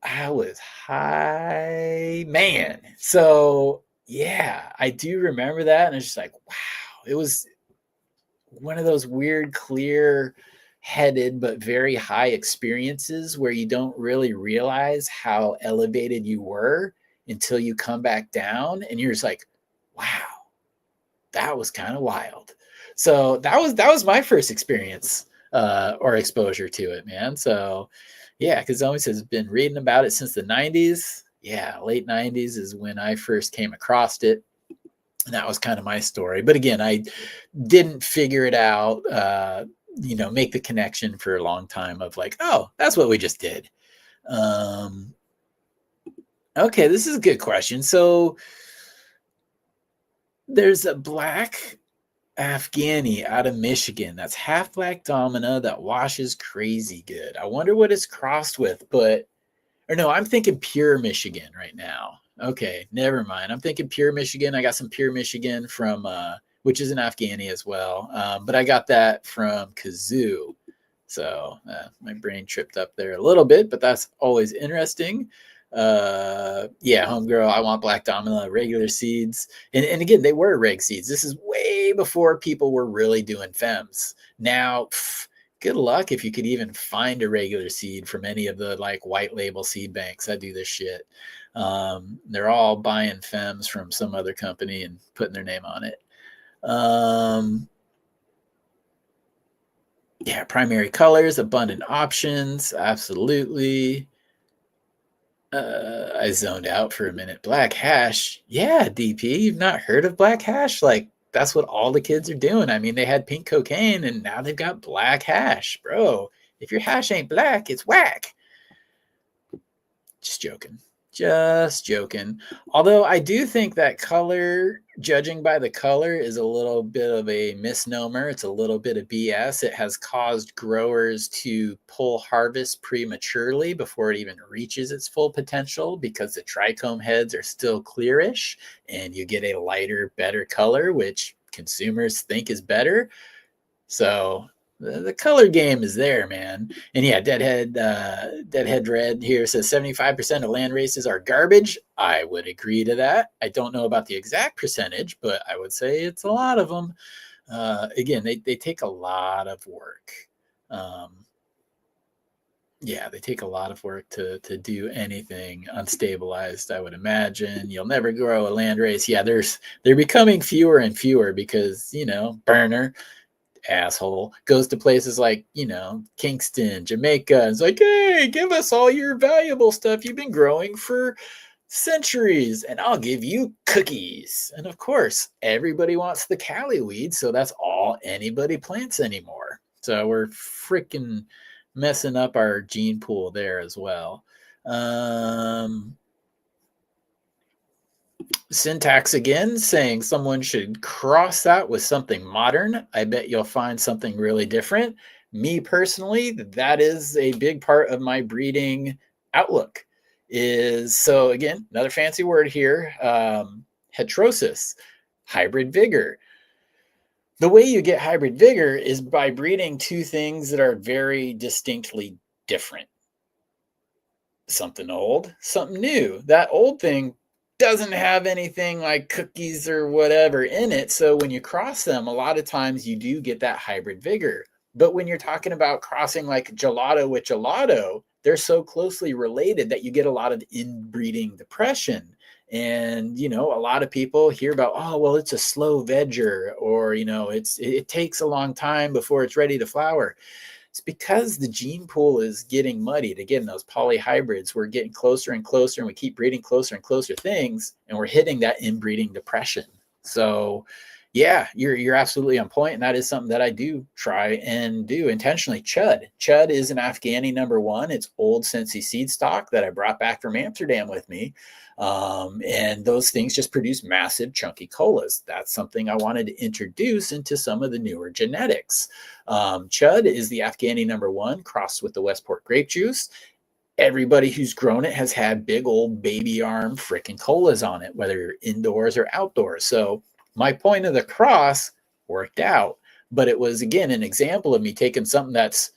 I was high, man. So yeah, I do remember that. And it's just like, wow, it was one of those weird, clear-headed but very high experiences where you don't really realize how elevated you were until you come back down, and you're just like, wow, that was kind of wild. So that was my first experience or exposure to it, man. So yeah, because always has been reading about it since the 90s. Yeah, late 90s is when I first came across it. And that was kind of my story. But again, I didn't figure it out, make the connection for a long time of like, oh, that's what we just did. Okay, this is a good question. So there's a black Afghani out of Michigan that's half black domina that washes crazy good. I wonder what it's crossed with, I'm thinking pure Michigan right now. Okay, never mind. I'm thinking pure Michigan. I got some pure Michigan from, which is an Afghani as well. But I got that from Kazoo. So my brain tripped up there a little bit, but that's always interesting. Homegirl, I want black domina, regular seeds. And again, they were reg seeds. This is way before people were really doing femmes. Now, good luck if you could even find a regular seed from any of the like white label seed banks that do this shit. They're all buying femmes from some other company and putting their name on it. Primary colors, abundant options. Absolutely. I zoned out for a minute. Black hash. Yeah, DP, you've not heard of black hash? Like, that's what all the kids are doing. I mean, they had pink cocaine and now they've got black hash. Bro, if your hash ain't black, it's whack. Just joking. Although I do think that color, judging by the color, is a little bit of a misnomer. It's a little bit of BS. It has caused growers to pull harvest prematurely before it even reaches its full potential because the trichome heads are still clearish and you get a lighter, better color, which consumers think is better. So the color game is there, man. And yeah, Deadhead Red here says 75% of land races are garbage. I would agree to that. I don't know about the exact percentage, but I would say it's a lot of them. Again, they take a lot of work. They take a lot of work to do anything unstabilized, I would imagine. You'll never grow a land race. Yeah, they're becoming fewer and fewer because, burner asshole goes to places like Kingston, Jamaica. It's like, hey, give us all your valuable stuff you've been growing for centuries and I'll give you cookies. And of course everybody wants the Cali weed, so that's all anybody plants anymore. So we're freaking messing up our gene pool there as well. Syntax again saying someone should cross that with something modern. I bet you'll find something really different. Me personally, that is a big part of my breeding outlook. So again, another fancy word here, heterosis, hybrid vigor. The way you get hybrid vigor is by breeding two things that are very distinctly different. something old, something new. That old thing doesn't have anything like cookies or whatever in it. So when you cross them, a lot of times you do get that hybrid vigor. But when you're talking about crossing like gelato with gelato, they're so closely related that you get a lot of inbreeding depression. And a lot of people hear about, oh well, it's a slow vegger, or it takes a long time before it's ready to flower. It's because the gene pool is getting muddied. Again, those polyhybrids, we're getting closer and closer, and we keep breeding closer and closer things, and we're hitting that inbreeding depression. So yeah, you're absolutely on point, and that is something that I do try and do intentionally. Chud is an Afghani #1. It's old Cincy seed stock that I brought back from Amsterdam with me. And those things just produce massive chunky colas. That's something I wanted to introduce into some of the newer genetics. Chud is the Afghani #1 crossed with the Westport grape juice. Everybody who's grown it has had big old baby arm freaking colas on it, whether you're indoors or outdoors. So my point of the cross worked out, but it was, again, an example of me taking something that's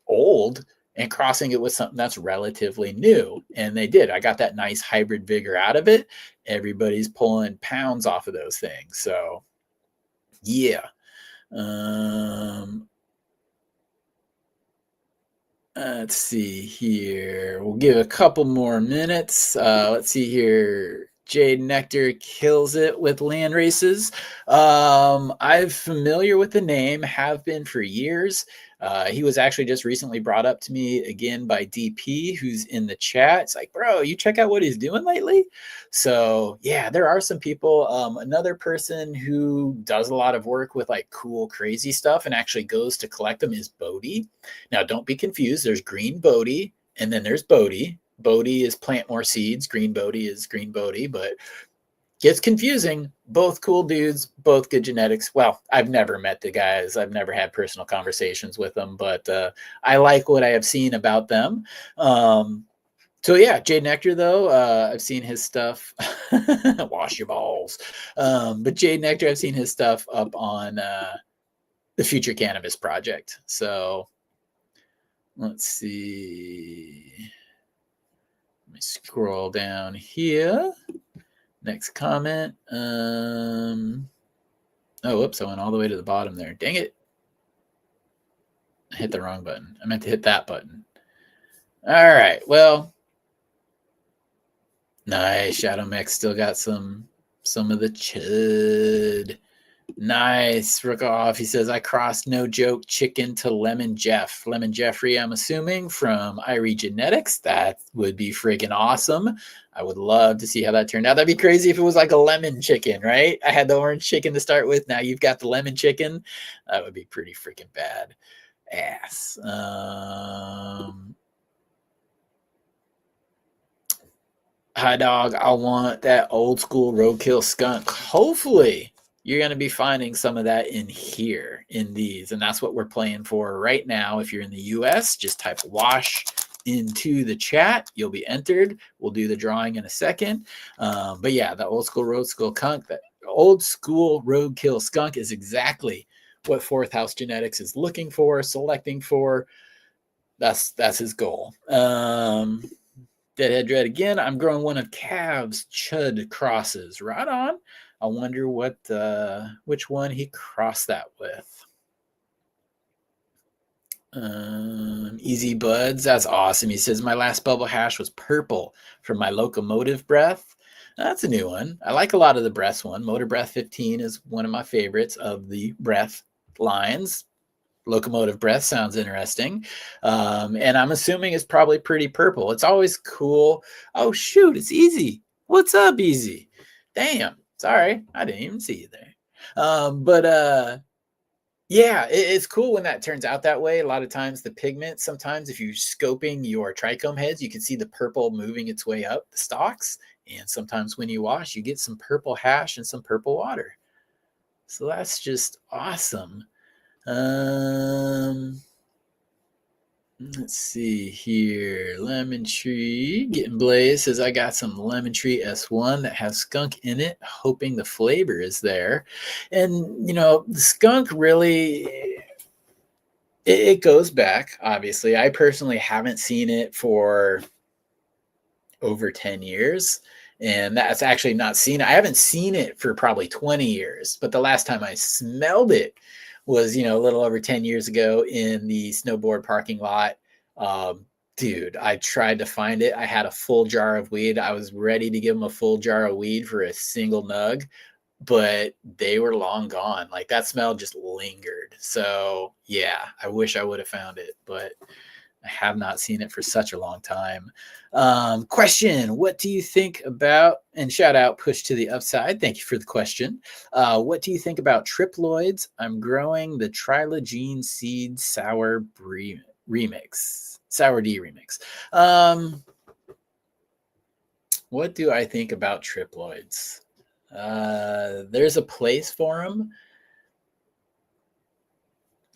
old and crossing it with something that's relatively new. And they did. I got that nice hybrid vigor out of it. Everybody's pulling pounds off of those things. So yeah. Let's see here. We'll give a couple more minutes. Let's see here. Jade Nectar kills it with land races. I'm familiar with the name, have been for years. He was actually just recently brought up to me again by DP, who's in the chat. It's like, bro, you check out what he's doing lately? So yeah, there are some people. Another person who does a lot of work with like cool, crazy stuff and actually goes to collect them is Bodhi. Now, don't be confused. There's green Bodhi, and then there's Bodhi. Bodhi is plant more seeds. Green Bodhi is green Bodhi, but gets confusing. Both cool dudes, both good genetics. Well, I've never met the guys. I've never had personal conversations with them, but I like what I have seen about them. So yeah, Jade Nectar though, I've seen his stuff. Wash your balls. But Jade Nectar, I've seen his stuff up on the Future Cannabis Project. So let's see. Let me scroll down here. Next comment. Oh, whoops, I went all the way to the bottom there. Dang it. I hit the wrong button. I meant to hit that button. All right, well. Nice. Shadow Mech still got some of the chud. Nice. Rookoff, he says, I crossed, no joke, chicken to Lemon Jeff. Lemon Jeffrey, I'm assuming, from Irie Genetics. That would be freaking awesome. I would love to see how that turned out. That'd be crazy if it was like a lemon chicken, right? I had the orange chicken to start with. Now you've got the lemon chicken. That would be pretty freaking bad ass. Hi, dog. I want that old school roadkill skunk. Hopefully you're going to be finding some of that in here, in these. And that's what we're playing for right now. If you're in the US, just type wash into the chat. You'll be entered. We'll do the drawing in a second. But yeah, the old school skunk, that old school roadkill skunk is exactly what Fourth House Genetics is looking for, selecting for. That's his goal. Deadhead Dread again. I'm growing one of Cav's Chud crosses. Right on. I wonder which one he crossed that with. Easy Buds. That's awesome. He says, my last bubble hash was purple from my locomotive breath. That's a new one. I like a lot of the breaths one. Motor Breath 15 is one of my favorites of the breath lines. Locomotive Breath sounds interesting. And I'm assuming it's probably pretty purple. It's always cool. Oh, shoot, it's Easy. What's up, Easy? Damn, sorry. I didn't even see you there. Yeah, it's cool when that turns out that way. A lot of times the pigment, sometimes if you're scoping your trichome heads, you can see the purple moving its way up the stalks. And sometimes when you wash, you get some purple hash and some purple water. So that's just awesome. Let's see here. Lemon Tree getting blazed says, I got some Lemon Tree S1 that has skunk in it, hoping the flavor is there. And the skunk really, it goes back, obviously. I personally haven't seen it for over 10 years. And that's actually not seen. I haven't seen it for probably 20 years, but the last time I smelled it was, a little over 10 years ago in the snowboard parking lot. Dude, I tried to find it. I had a full jar of weed. I was ready to give them a full jar of weed for a single nug, but they were long gone. Like that smell just lingered. So yeah, I wish I would have found it, but I have not seen it for such a long time. Question: what do you think about, and shout out Push to the Upside, thank you for the question. What do you think about triploids? I'm growing the Trilogene Seed Sour Remix. Sour D Remix. What do I think about triploids? There's a place for them.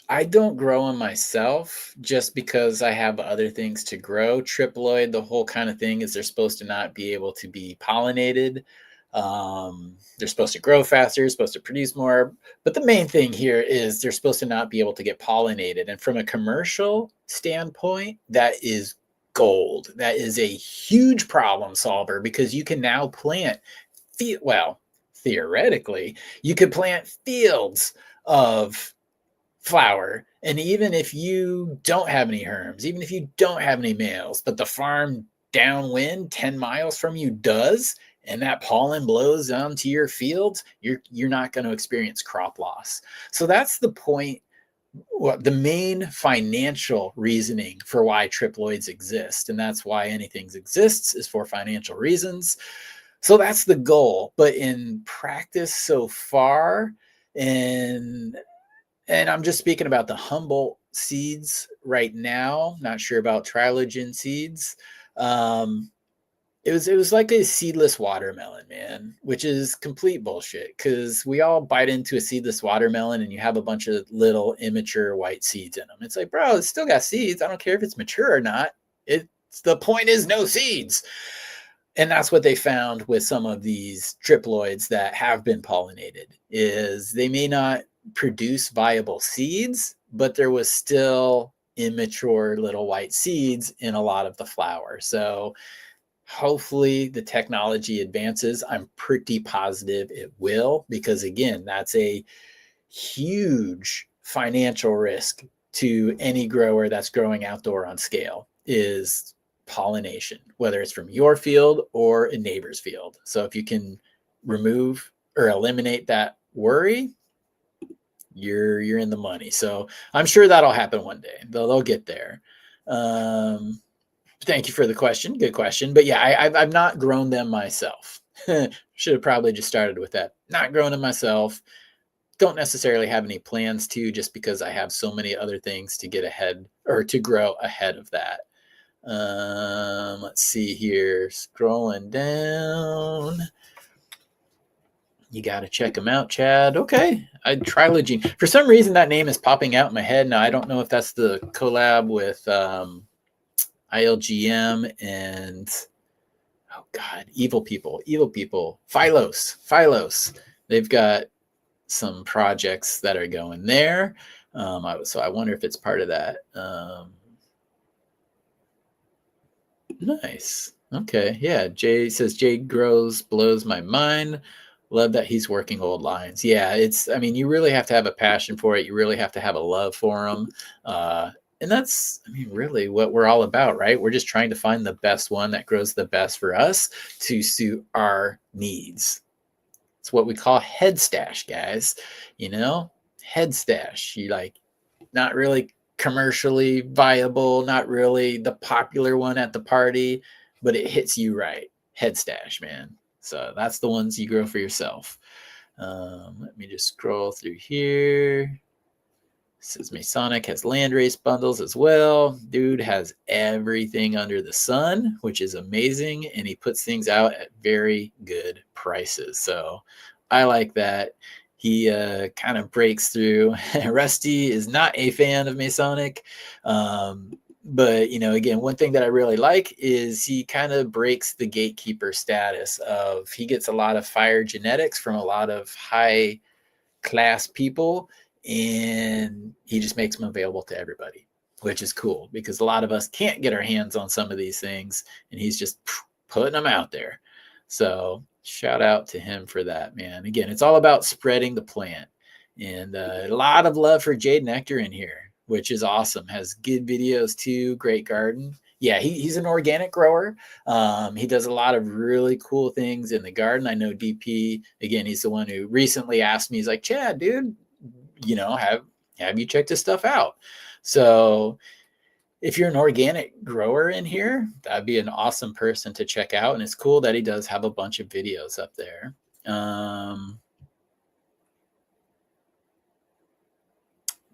I don't grow them myself just because I have other things to grow. Triploid, the whole kind of thing is they're supposed to not be able to be pollinated. They're supposed to grow faster, supposed to produce more. But the main thing here is they're supposed to not be able to get pollinated. And from a commercial standpoint, that is gold. That is a huge problem solver because you can now plant, theoretically, you could plant fields of flower. And even if you don't have any herms, even if you don't have any males, but the farm downwind 10 miles from you does, and that pollen blows onto your fields, you're not going to experience crop loss. So that's the point. The main financial reasoning for why triploids exist, and that's why anything exists, is for financial reasons. So that's the goal. But in practice so far, and I'm just speaking about the Humboldt seeds right now. Not sure about Trilogene seeds. It was like a seedless watermelon, man, which is complete bullshit because we all bite into a seedless watermelon and you have a bunch of little immature white seeds in them. It's like, bro, it's still got seeds. I don't care if it's mature or not. The point is no seeds. And that's what they found with some of these triploids that have been pollinated, is they may not produce viable seeds, but there was still immature little white seeds in a lot of the flower. So hopefully the technology advances. I'm pretty positive it will, because again, that's a huge financial risk to any grower that's growing outdoor on scale, is pollination, whether it's from your field or a neighbor's field. So if you can remove or eliminate that worry, you're in the money. So I'm sure that'll happen one day. They'll get there. Thank you for the question. Good question. But yeah, I've not grown them myself. Should have probably just started with that. Not grown them myself. Don't necessarily have any plans to, just because I have so many other things to get ahead, or to grow ahead of that. Let's see here. Scrolling down. You got to check them out, Chad. Okay. Trilogene. For some reason, that name is popping out in my head. Now, I don't know if that's the collab with ILGM and, oh God, Evil People. Phylos. They've got some projects that are going there. So I wonder if it's part of that. Nice. Okay. Yeah. Jay says Jay blows my mind. Love that he's working old lines. Yeah. You really have to have a passion for it. You really have to have a love for them. And that's, really what we're all about, right? We're just trying to find the best one that grows the best for us to suit our needs. It's what we call head stash, guys. Head stash. You not really commercially viable, not really the popular one at the party, but it hits you right. Head stash, man. So that's the ones you grow for yourself. Let me just scroll through here. It says Masonic has landrace bundles as well. Dude has everything under the sun, which is amazing. And he puts things out at very good prices. So I like that. He kind of breaks through. Rusty is not a fan of Masonic. But, again, one thing that I really like is he kind of breaks the gatekeeper status of, he gets a lot of fire genetics from a lot of high class people, and he just makes them available to everybody, which is cool because a lot of us can't get our hands on some of these things, and he's just putting them out there. So shout out to him for that, man. Again, it's all about spreading the plant. And a lot of love for Jade Nectar in here, which is awesome. Has good videos too, great garden. Yeah, he's an organic grower. He does a lot of really cool things in the garden. I know DP, again, he's the one who recently asked me, he's like, Chad, dude, you know, have you checked this stuff out? So if you're an organic grower in here, that'd be an awesome person to check out. And it's cool that he does have a bunch of videos up there.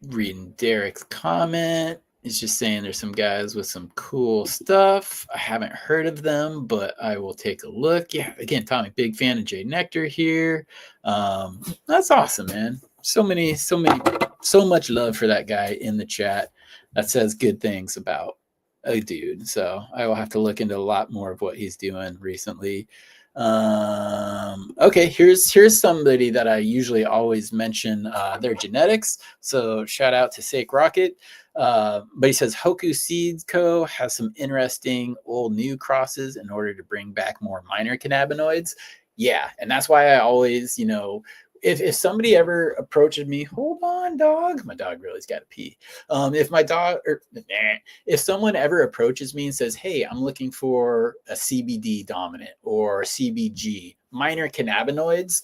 Reading Derek's comment. He's just saying there's some guys with some cool stuff. I haven't heard of them, but I will take a look. Yeah, again, Tommy, big fan of Jade Nectar here. That's awesome, man. So much love for that guy in the chat that says good things about a dude. So I will have to look into a lot more of what he's doing recently. Okay, here's somebody that I usually always mention their genetics. So shout out to Sake Rocket. But he says Hoku Seeds Co. has some interesting old new crosses in order to bring back more minor cannabinoids. Yeah, and that's why I always, you know, if somebody ever approaches me, hold on, dog. My dog really's got to pee. If someone ever approaches me and says, hey, I'm looking for a CBD dominant or CBG, minor cannabinoids,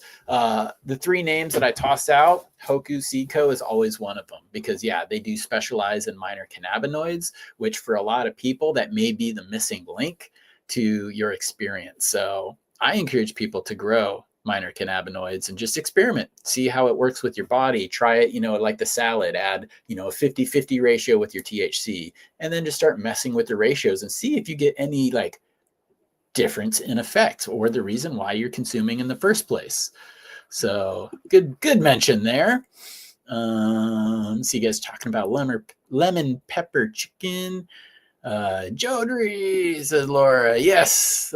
the three names that I tossed out, Hoku Seed Co. is always one of them because, yeah, they do specialize in minor cannabinoids, which for a lot of people, that may be the missing link to your experience. So I encourage people to grow minor cannabinoids and just experiment, see how it works with your body. Try it, you know, like the salad, add, you know, a 50-50 ratio with your THC, and then just start messing with the ratios and see if you get any like difference in effect or the reason why you're consuming in the first place. So good mention there. See you guys talking about lemon pepper chicken. Jodri, says Laura. Yes,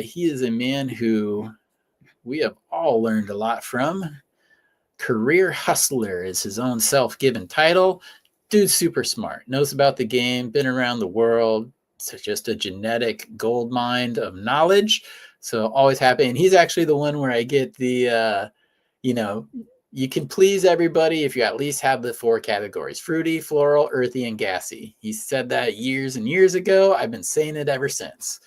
he is a man who we have all learned a lot from. Career hustler is his own self-given title. Dude's super smart, knows about the game, been around the world. So just a genetic gold mine of knowledge. So always happy. And he's actually the one where I get the, you know, you can please everybody if you at least have the 4 categories: fruity, floral, earthy, and gassy. He said that years and years ago. I've been saying it ever since.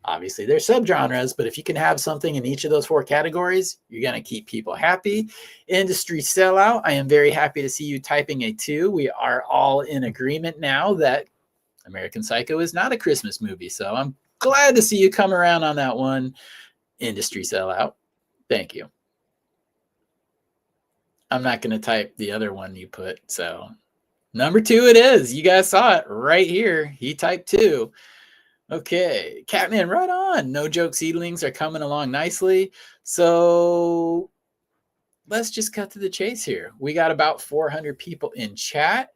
Obviously, there's subgenres, but if you can have something in each of those 4 categories, you're going to keep people happy. Industry sellout. I am very happy to see you typing a 2. We are all in agreement now that American Psycho is not a Christmas movie. So I'm glad to see you come around on that one. Industry sellout. Thank you. I'm not going to type the other one you put. So number 2 it is. You guys saw it right here. He typed 2. Okay, Catman, right on. No joke seedlings are coming along nicely. So let's just cut to the chase here. We got about 400 people in chat.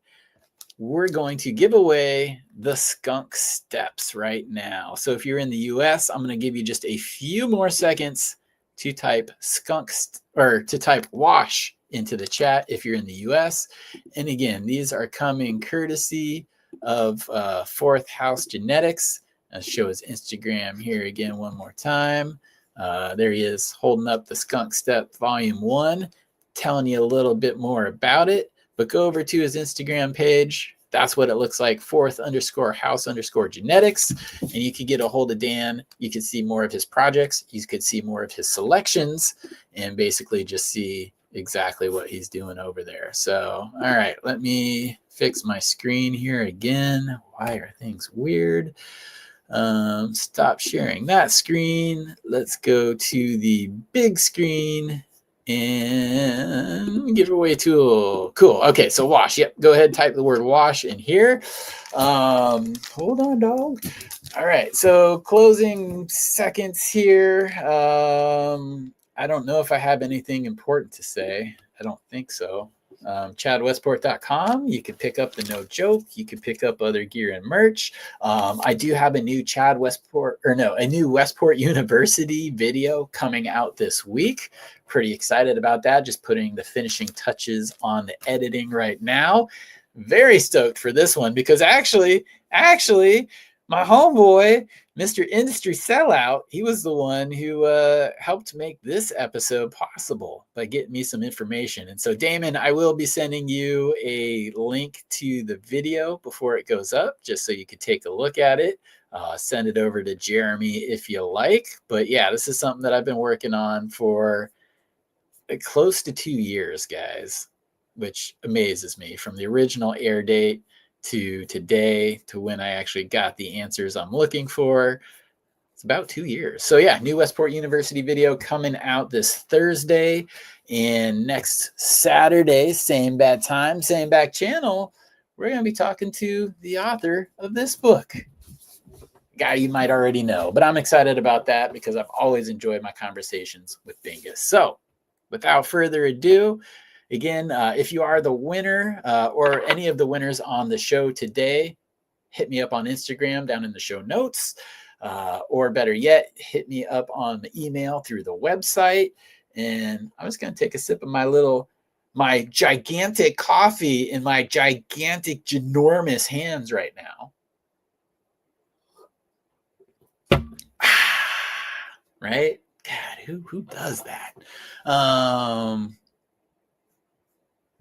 We're going to give away the skunk steps right now. So if you're in the US, I'm going to give you just a few more seconds to type to type wash into the chat if you're in the US. And again, these are coming courtesy of Fourth House Genetics. I'll show his Instagram here again one more time. There he is holding up the Skunk Step Volume 1, telling you a little bit more about it. But go over to his Instagram page. That's what it looks like, Fourth_House_Genetics. And you can get a hold of Dan. You can see more of his projects. You could see more of his selections and basically just see exactly what he's doing over there. So, all right, let me fix my screen here again. Why are things weird? Stop sharing that screen. Let's go to the big screen and giveaway tool. Cool. Okay, so wash. Yep, go ahead, type the word wash in here. Hold on, dog. All right, so closing seconds here. I don't know if I have anything important to say. I don't think so. ChadWestport.com. You can pick up the No Joke. You can pick up other gear and merch. I do have a new a new Westport University video coming out this week. Pretty excited about that. Just putting the finishing touches on the editing right now. Very stoked for this one because actually, my homeboy, Mr. Industry Sellout, he was the one who helped make this episode possible by getting me some information. And so, Damon, I will be sending you a link to the video before it goes up, just so you could take a look at it. Send it over to Jeremy if you like. But yeah, this is something that I've been working on for close to 2 years, guys, which amazes me, from the original air date to today, to when I actually got the answers I'm looking for. It's about 2 years. So yeah, new Westport University video coming out this Thursday, and next Saturday, same bad time, same back channel, we're going to be talking to the author of this book. Guy you might already know, but I'm excited about that because I've always enjoyed my conversations with Bingus. So without further ado, again, if you are the winner or any of the winners on the show today, hit me up on Instagram down in the show notes, or better yet, hit me up on the email through the website. And I'm just going to take a sip of my gigantic coffee in my gigantic, ginormous hands right now. Right? God, who does that?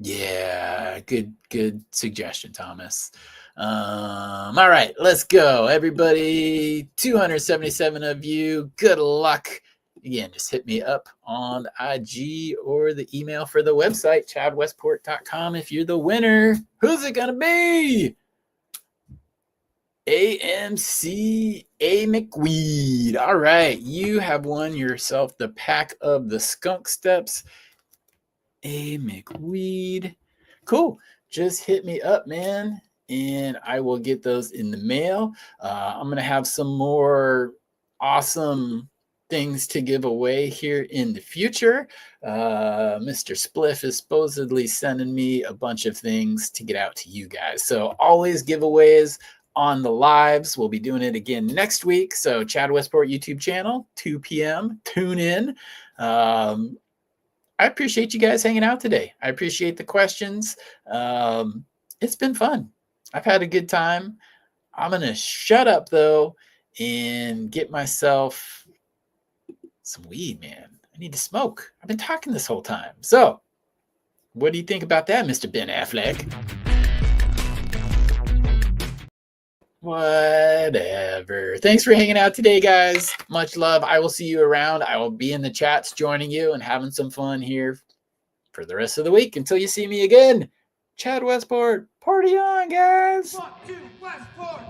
Yeah, good suggestion, Thomas. All right, let's go. Everybody, 277 of you, good luck. Again, just hit me up on IG or the email for the website, chadwestport.com, if you're the winner. Who's it gonna be? AMC A McWeed. All right, you have won yourself the pack of the skunk steps. A McWeed. Cool. Just hit me up, man, and I will get those in the mail. I'm going to have some more awesome things to give away here in the future. Mr. Spliff is supposedly sending me a bunch of things to get out to you guys. So always giveaways on the lives. We'll be doing it again next week. So Chad Westport YouTube channel, 2 p.m. Tune in. I appreciate you guys hanging out today. I appreciate the questions. It's been fun. I've had a good time. I'm going to shut up, though, and get myself some weed, man. I need to smoke. I've been talking this whole time. So what do you think about that, Mr. Ben Affleck? Whatever. Thanks for hanging out today, guys. Much love. I will see you around. I will be in the chats joining you and having some fun here for the rest of the week until you see me again. Chad Westport, party on, guys. 1, 2, Westport.